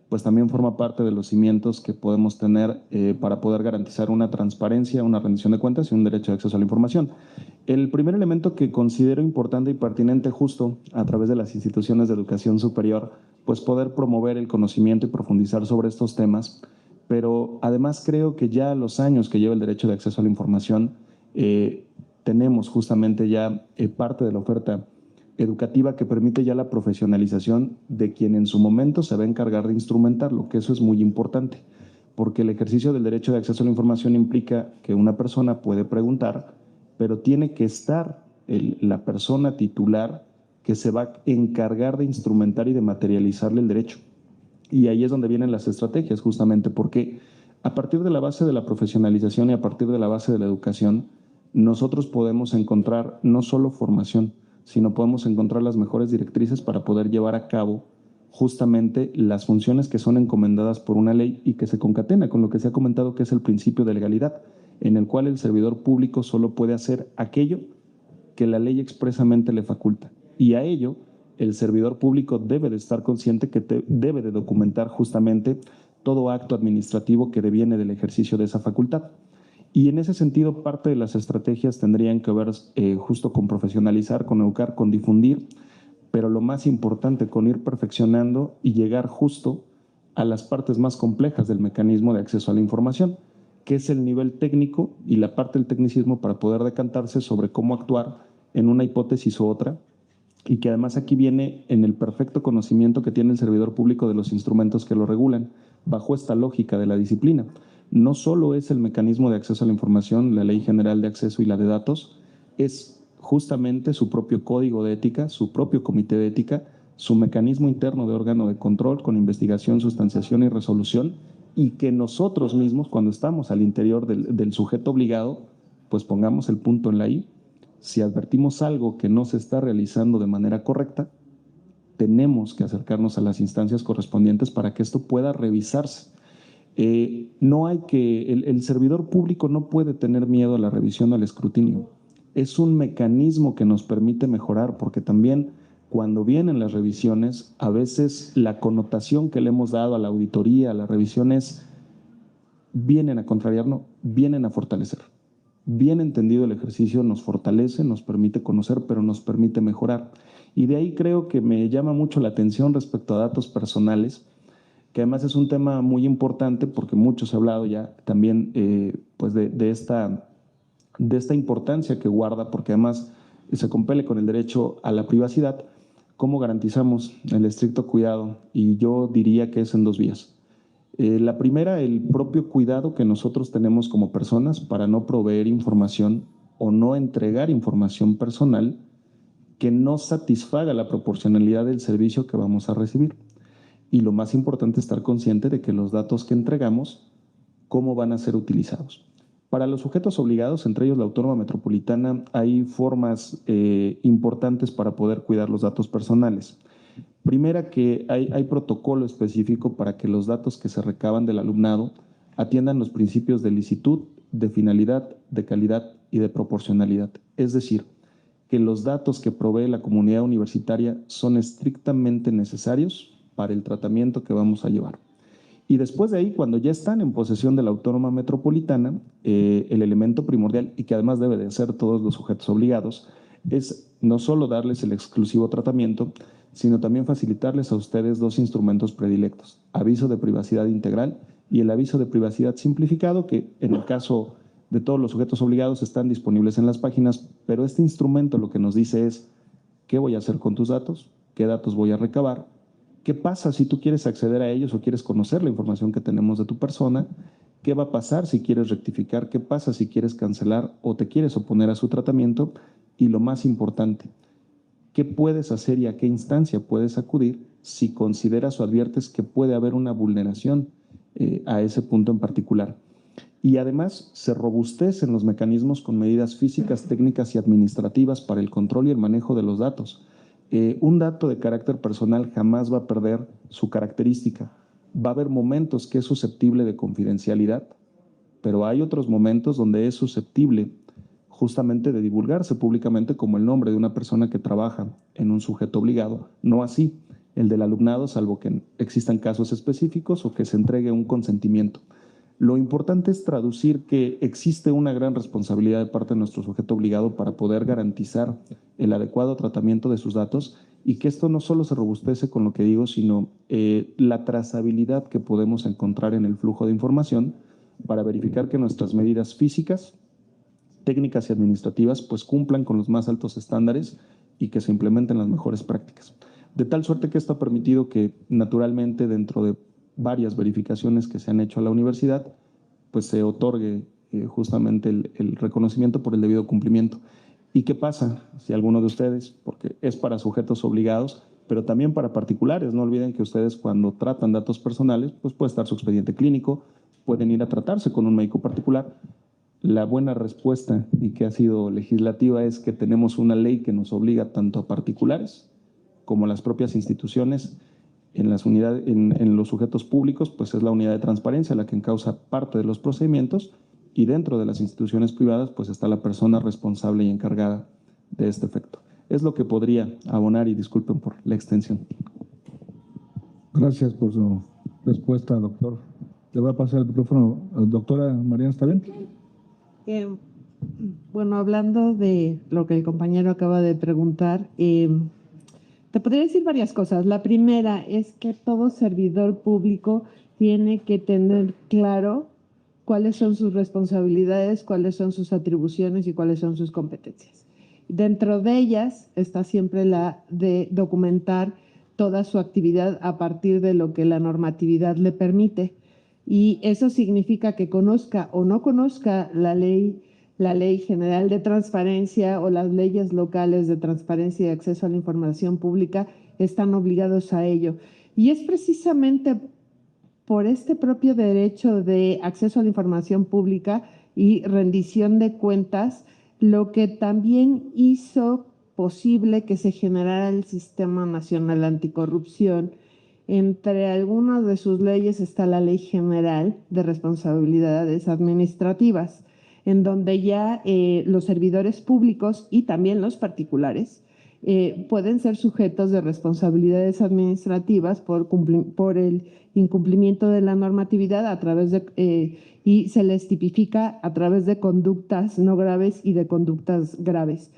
Speaker 4: pues también forma parte de los cimientos que podemos tener para poder garantizar una transparencia, una rendición de cuentas y un derecho de acceso a la información. El primer elemento que considero importante y pertinente justo a través de las instituciones de educación superior, pues poder promover el conocimiento y profundizar sobre estos temas, pero además creo que ya a los años que lleva el derecho de acceso a la información, tenemos justamente ya parte de la oferta educativa que permite ya la profesionalización de quien en su momento se va a encargar de instrumentarlo, que eso es muy importante, porque el ejercicio del derecho de acceso a la información implica que una persona puede preguntar, pero tiene que estar la persona titular que se va a encargar de instrumentar y de materializarle el derecho. Y ahí es donde vienen las estrategias, justamente porque a partir de la base de la profesionalización y a partir de la base de la educación, nosotros podemos encontrar no solo formación, sino podemos encontrar las mejores directrices para poder llevar a cabo justamente las funciones que son encomendadas por una ley y que se concatena con lo que se ha comentado, que es el principio de legalidad, en el cual el servidor público solo puede hacer aquello que la ley expresamente le faculta. Y a ello, el servidor público debe de estar consciente que debe de documentar justamente todo acto administrativo que deviene del ejercicio de esa facultad. Y en ese sentido, parte de las estrategias tendrían que ver justo con profesionalizar, con educar, con difundir, pero lo más importante, con ir perfeccionando y llegar justo a las partes más complejas del mecanismo de acceso a la información, que es el nivel técnico y la parte del tecnicismo para poder decantarse sobre cómo actuar en una hipótesis u otra, y que además aquí viene en el perfecto conocimiento que tiene el servidor público de los instrumentos que lo regulan, bajo esta lógica de la disciplina. No solo es el mecanismo de acceso a la información, la Ley General de Acceso y la de Datos, es justamente su propio código de ética, su propio comité de ética, su mecanismo interno de órgano de control con investigación, sustanciación y resolución, y que nosotros mismos, cuando estamos al interior del sujeto obligado, pues pongamos el punto en la I. Si advertimos algo que no se está realizando de manera correcta, tenemos que acercarnos a las instancias correspondientes para que esto pueda revisarse. No hay que, el servidor público no puede tener miedo a la revisión o al escrutinio. Es un mecanismo que nos permite mejorar, porque también cuando vienen las revisiones, a veces la connotación que le hemos dado a la auditoría, a las revisiones, vienen a contrariar, no, vienen a fortalecer. Bien entendido el ejercicio nos fortalece, nos permite conocer, pero nos permite mejorar. Y de ahí creo que me llama mucho la atención respecto a datos personales, que que además es un tema muy importante porque muchos han hablado ya también pues de esta importancia que guarda, porque además se compele con el derecho a la privacidad. ¿Cómo garantizamos el estricto cuidado? Y yo diría que es en dos vías. La primera, el propio cuidado que nosotros tenemos como personas para no proveer información o no entregar información personal que no satisfaga la proporcionalidad del servicio que vamos a recibir. Y lo más importante, estar consciente de que los datos que entregamos, cómo van a ser utilizados. Para los sujetos obligados, entre ellos la Autónoma Metropolitana, hay formas importantes para poder cuidar los datos personales. Primera, que hay protocolo específico para que los datos que se recaban del alumnado atiendan los principios de licitud, de finalidad, de calidad y de proporcionalidad. Es decir, que los datos que provee la comunidad universitaria son estrictamente necesarios para el tratamiento que vamos a llevar. Y después de ahí, cuando ya están en posesión de la Autónoma Metropolitana, el elemento primordial, y que además debe de ser todos los sujetos obligados, es no solo darles el exclusivo tratamiento, sino también facilitarles a ustedes dos instrumentos predilectos: aviso de privacidad integral y el aviso de privacidad simplificado, que en el caso de todos los sujetos obligados están disponibles en las páginas, pero este instrumento lo que nos dice es qué voy a hacer con tus datos, qué datos voy a recabar, qué pasa si tú quieres acceder a ellos o quieres conocer la información que tenemos de tu persona, qué va a pasar si quieres rectificar, qué pasa si quieres cancelar o te quieres oponer a su tratamiento, y lo más importante, qué puedes hacer y a qué instancia puedes acudir si consideras o adviertes que puede haber una vulneración a ese punto en particular. Y además se robustecen los mecanismos con medidas físicas, técnicas y administrativas para el control y el manejo de los datos. Un dato de carácter personal jamás va a perder su característica. Va a haber momentos que es susceptible de confidencialidad, pero hay otros momentos donde es susceptible justamente de divulgarse públicamente, como el nombre de una persona que trabaja en un sujeto obligado, no así el del alumnado, salvo que existan casos específicos o que se entregue un consentimiento. Lo importante es traducir que existe una gran responsabilidad de parte de nuestro sujeto obligado para poder garantizar el adecuado tratamiento de sus datos, y que esto no solo se robustece con lo que digo, sino la trazabilidad que podemos encontrar en el flujo de información para verificar que nuestras medidas físicas, técnicas y administrativas pues cumplan con los más altos estándares y que se implementen las mejores prácticas. De tal suerte que esto ha permitido que naturalmente, dentro de varias verificaciones que se han hecho a la universidad, pues se otorgue justamente el reconocimiento por el debido cumplimiento. ¿Y qué pasa si alguno de ustedes, porque es para sujetos obligados, pero también para particulares? No olviden que ustedes, cuando tratan datos personales, pues puede estar su expediente clínico, pueden ir a tratarse con un médico particular. La buena respuesta, y que ha sido legislativa, es que tenemos una ley que nos obliga tanto a particulares como a las propias instituciones. En las unidades, en los sujetos públicos, pues es la unidad de transparencia la que encausa parte de los procedimientos, y dentro de las instituciones privadas pues está la persona responsable y encargada de este efecto. Es lo que podría abonar, y disculpen por la extensión.
Speaker 2: Gracias por su respuesta, doctor. Le voy a pasar el micrófono a la doctora Mariana, ¿está bien?
Speaker 5: Bueno, hablando de lo que el compañero acaba de preguntar, te podría decir varias cosas. La primera es que todo servidor público tiene que tener claro cuáles son sus responsabilidades, cuáles son sus atribuciones y cuáles son sus competencias. Dentro de ellas está siempre la de documentar toda su actividad a partir de lo que la normatividad le permite. Y eso significa que conozca o no conozca la Ley General de Transparencia o las leyes locales de transparencia y acceso a la información pública, están obligados a ello. Y es precisamente por este propio derecho de acceso a la información pública y rendición de cuentas lo que también hizo posible que se generara el Sistema Nacional Anticorrupción. Entre algunas de sus leyes está la Ley General de Responsabilidades Administrativas, en donde ya los servidores públicos y también los particulares pueden ser sujetos de responsabilidades administrativas por el incumplimiento de la normatividad a través de, y se les tipifica a través de conductas no graves y de conductas graves.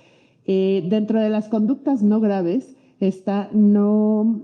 Speaker 5: Dentro de las conductas no graves está no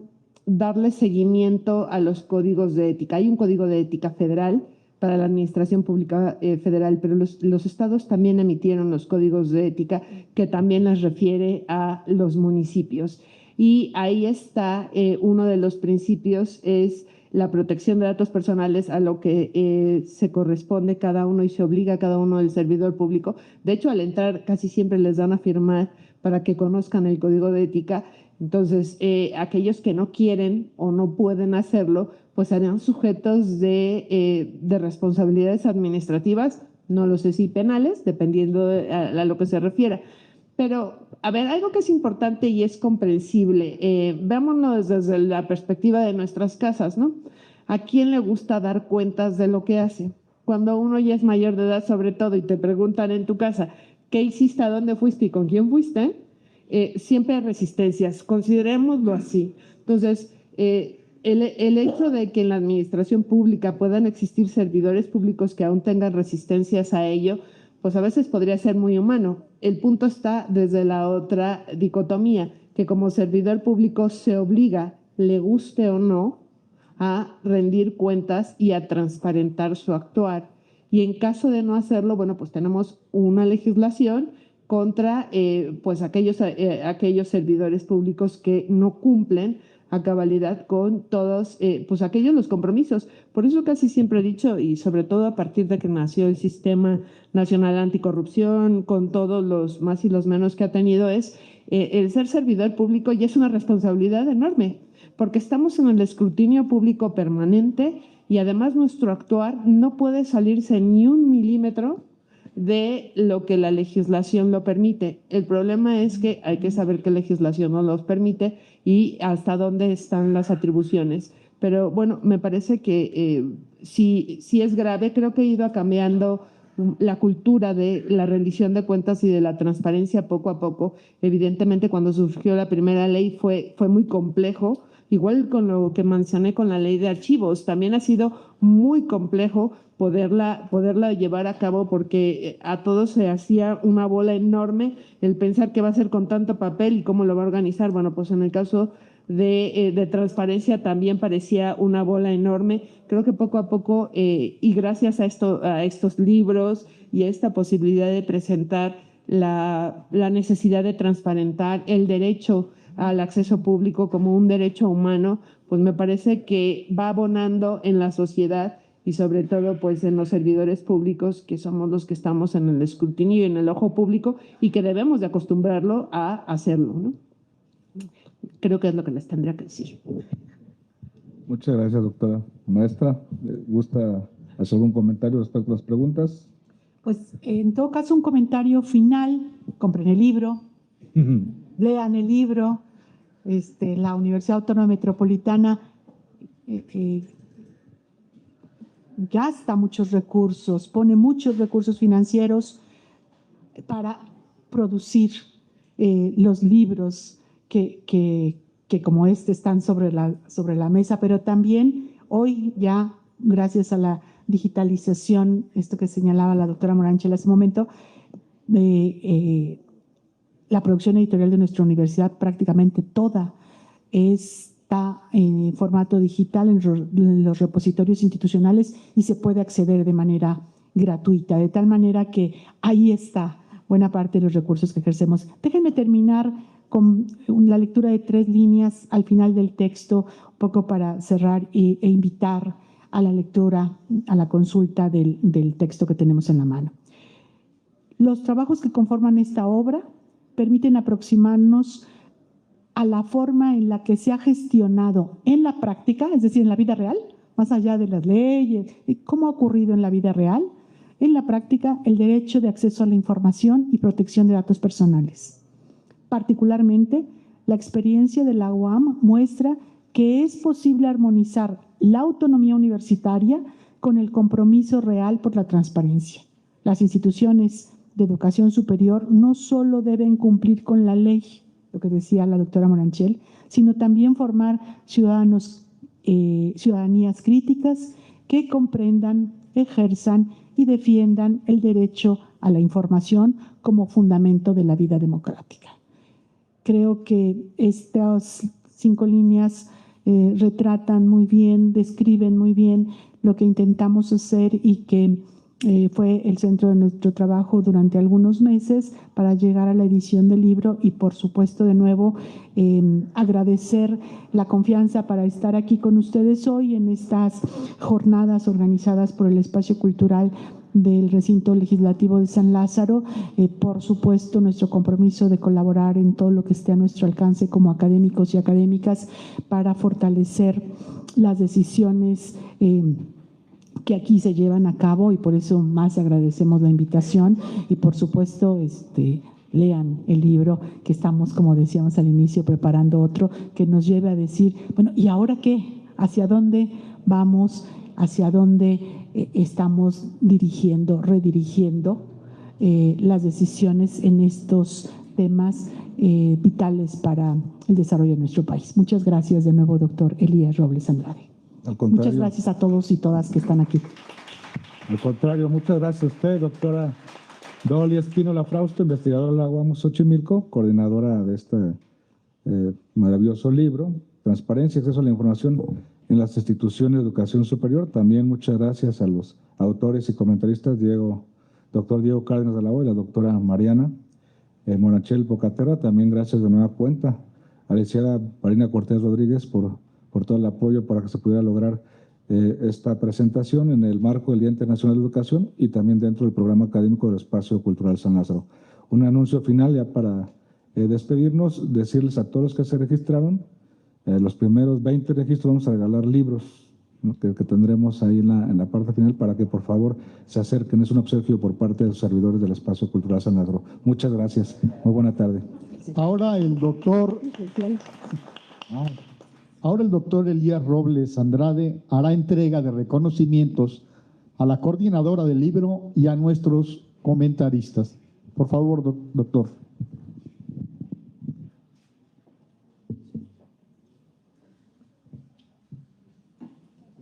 Speaker 5: darle seguimiento a los códigos de ética. Hay un código de ética federal para la Administración Pública Federal, pero los estados también emitieron los códigos de ética que también les refiere a los municipios. Y ahí está uno de los principios, es la protección de datos personales, a lo que se corresponde cada uno y se obliga a cada uno del servidor público. De hecho, al entrar casi siempre les dan a firmar para que conozcan el código de ética. Entonces, aquellos que no quieren o no pueden hacerlo, pues serían sujetos de responsabilidades administrativas, no lo sé si penales, dependiendo a lo que se refiera. Pero, a ver, algo que es importante y es comprensible, veámonos desde la perspectiva de nuestras casas, ¿no? ¿A quién le gusta dar cuentas de lo que hace? Cuando uno ya es mayor de edad, sobre todo, y te preguntan en tu casa, ¿qué hiciste, a dónde fuiste y con quién fuiste? Siempre hay resistencias, considerémoslo así. Entonces, el hecho de que en la administración pública puedan existir servidores públicos que aún tengan resistencias a ello, pues a veces podría ser muy humano. El punto está desde la otra dicotomía, que como servidor público se obliga, le guste o no, a rendir cuentas y a transparentar su actuar. Y en caso de no hacerlo, bueno, pues tenemos una legislación contra pues aquellos servidores públicos que no cumplen a cabalidad con todos pues aquellos los compromisos. Por eso casi siempre he dicho, y sobre todo a partir de que nació el Sistema Nacional Anticorrupción, con todos los más y los menos que ha tenido, es el ser servidor público ya es una responsabilidad enorme, porque estamos en el escrutinio público permanente y además nuestro actuar no puede salirse ni un milímetro de lo que la legislación lo permite. El problema es que hay que saber qué legislación no los permite y hasta dónde están las atribuciones. Pero bueno, me parece que sí es grave. Creo que ha ido cambiando la cultura de la rendición de cuentas y de la transparencia poco a poco. Evidentemente, cuando surgió la primera ley fue muy complejo. Igual con lo que mencioné con la ley de archivos, también ha sido muy complejo poderla llevar a cabo porque a todos se hacía una bola enorme el pensar qué va a hacer con tanto papel y cómo lo va a organizar. Bueno, pues en el caso de transparencia también parecía una bola enorme. Creo que poco a poco y gracias a estos libros y a esta posibilidad de presentar la necesidad de transparentar el derecho al acceso público como un derecho humano, pues me parece que va abonando en la sociedad y sobre todo pues en los servidores públicos, que somos los que estamos en el escrutinio y en el ojo público y que debemos de acostumbrarlo a hacerlo, ¿no? Creo que es lo que les tendría que decir.
Speaker 2: Muchas gracias, doctora. Maestra, ¿gusta hacer algún comentario respecto a las preguntas?
Speaker 3: Pues en todo caso un comentario final, compren el libro, lean el libro. La Universidad Autónoma Metropolitana gasta muchos recursos, pone muchos recursos financieros para producir los libros que como están sobre la mesa, pero también hoy ya, gracias a la digitalización, esto que señalaba la doctora Moranchel hace un momento, la producción editorial de nuestra universidad prácticamente toda está en formato digital en los repositorios institucionales y se puede acceder de manera gratuita, de tal manera que ahí está buena parte de los recursos que ejercemos. Déjenme terminar con la lectura de 3 líneas al final del texto, un poco para cerrar e invitar a la lectura, a la consulta del texto que tenemos en la mano. Los trabajos que conforman esta obra permiten aproximarnos a la forma en la que se ha gestionado en la práctica, es decir, en la vida real, más allá de las leyes, cómo ha ocurrido en la vida real, en la práctica, el derecho de acceso a la información y protección de datos personales. Particularmente, la experiencia de la UAM muestra que es posible armonizar la autonomía universitaria con el compromiso real por la transparencia. Las instituciones de educación superior no solo deben cumplir con la ley, lo que decía la doctora Moranchel, sino también formar ciudadanías críticas que comprendan, ejerzan y defiendan el derecho a la información como fundamento de la vida democrática. Creo que estas 5 líneas retratan muy bien, describen muy bien lo que intentamos hacer y que fue el centro de nuestro trabajo durante algunos meses para llegar a la edición del libro y por supuesto de nuevo agradecer la confianza para estar aquí con ustedes hoy en estas jornadas organizadas por el Espacio Cultural del Recinto Legislativo de San Lázaro. Por supuesto, nuestro compromiso de colaborar en todo lo que esté a nuestro alcance como académicos y académicas para fortalecer las decisiones que aquí se llevan a cabo y por eso más agradecemos la invitación y por supuesto lean el libro que estamos, como decíamos al inicio, preparando otro que nos lleve a decir, bueno, ¿y ahora qué? ¿Hacia dónde vamos? ¿Hacia dónde estamos redirigiendo las decisiones en estos temas vitales para el desarrollo de nuestro país? Muchas gracias de nuevo, doctor Elías Robles Andrade.
Speaker 2: Al contrario.
Speaker 3: Muchas gracias a todos y todas que están aquí.
Speaker 2: Al contrario, muchas gracias a usted, doctora Dolly Espínola Frausto, investigadora de la UAM Xochimilco, coordinadora de este maravilloso libro, Transparencia y Acceso a la Información en las Instituciones de Educación Superior. También muchas gracias a los autores y comentaristas, doctor Diego Cárdenas de la O y la doctora Mariana Moranchel Pocaterra. También gracias de nueva cuenta a la licenciada Marina Cortés Rodríguez por todo el apoyo para que se pudiera lograr esta presentación en el marco del Día Internacional de Educación y también dentro del programa académico del Espacio Cultural San Lázaro. Un anuncio final ya para despedirnos, decirles a todos los que se registraron, los primeros 20 registros vamos a regalar libros, ¿no? que tendremos ahí en la parte final para que por favor se acerquen. Es un obsequio por parte de los servidores del Espacio Cultural San Lázaro. Muchas gracias. Muy buena tarde.
Speaker 1: Ahora el doctor Elías Robles Andrade hará entrega de reconocimientos a la coordinadora del libro y a nuestros comentaristas. Por favor, doctor.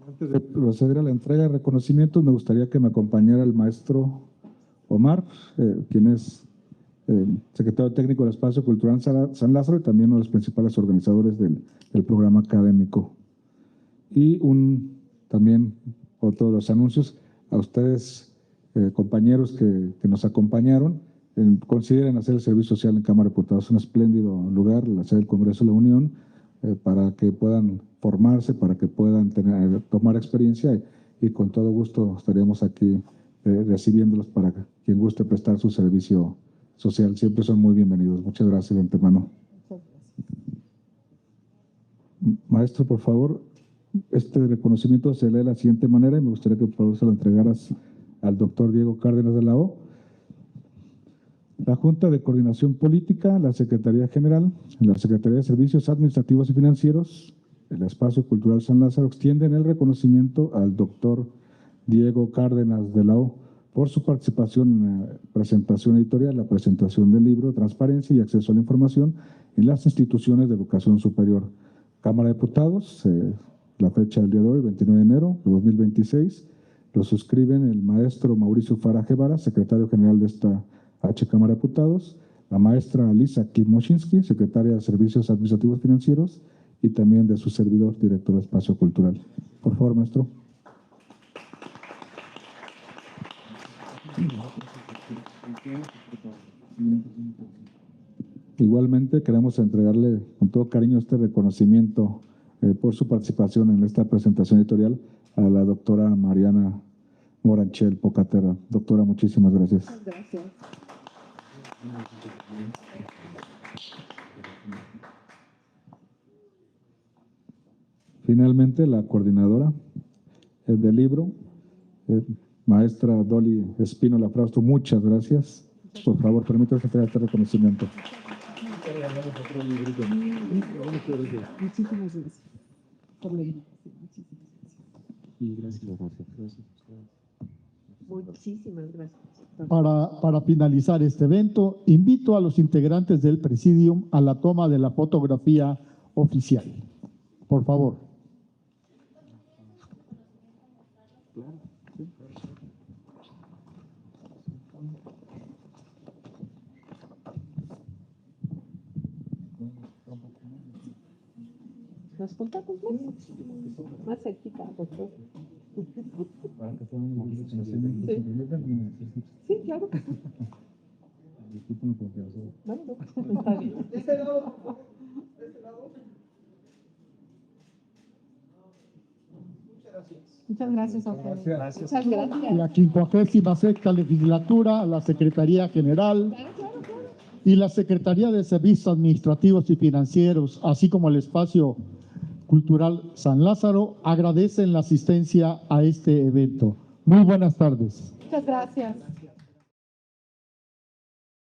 Speaker 2: Antes de proceder a la entrega de reconocimientos, me gustaría que me acompañara el maestro Omar, quien es secretario técnico del Espacio Cultural San Lázaro y también uno de los principales organizadores del programa académico. Y también otro de los anuncios a ustedes, compañeros que nos acompañaron, consideren hacer el servicio social en Cámara de Diputados. Es un espléndido lugar, la sede del Congreso de la Unión, para que puedan formarse, para que puedan tomar experiencia y con todo gusto estaríamos aquí recibiéndolos para quien guste prestar su servicio social. Siempre son muy bienvenidos. Muchas gracias de antemano. Maestro, por favor, este reconocimiento se lee de la siguiente manera y me gustaría que por favor se lo entregaras al doctor Diego Cárdenas de la O. La Junta de Coordinación Política, la Secretaría General, la Secretaría de Servicios Administrativos y Financieros, el Espacio Cultural San Lázaro extienden el reconocimiento al doctor Diego Cárdenas de la O por su participación en la presentación editorial, la presentación del libro Transparencia y Acceso a la Información en las Instituciones de Educación Superior. Cámara de Diputados, la fecha del día de hoy, 29 de enero de 2026, lo suscriben el maestro Mauricio Fara Guevara, secretario general de esta Cámara de Diputados, la maestra Lisa Kimoshinsky, secretaria de Servicios Administrativos Financieros, y también de su servidor, director de Espacio Cultural. Por favor, maestro. Igualmente, queremos entregarle con todo cariño este reconocimiento por su participación en esta presentación editorial a la doctora Mariana Moranchel Pocaterra. Doctora, muchísimas gracias.
Speaker 3: Gracias.
Speaker 2: Finalmente, la coordinadora del libro, maestra Dolly Espínola Frausto, muchas gracias. Por favor, permítame entregar este reconocimiento.
Speaker 3: Muchísimas gracias por la invitación. Muchísimas gracias.
Speaker 1: Para finalizar este evento, invito a los integrantes del Presidium a la toma de la fotografía oficial. Por favor.
Speaker 5: Nos juntamos más cerquita, doctor. Sí, claro. No, está bien. ¿De este lado? Muchas gracias a ustedes.
Speaker 4: Gracias.
Speaker 5: Muchas gracias.
Speaker 1: La 56ª legislatura, la Secretaría General y la Secretaría de Servicios Administrativos y Financieros, así como el Espacio Cultural San Lázaro, agradecen la asistencia a este evento. Muy buenas tardes.
Speaker 5: Muchas gracias.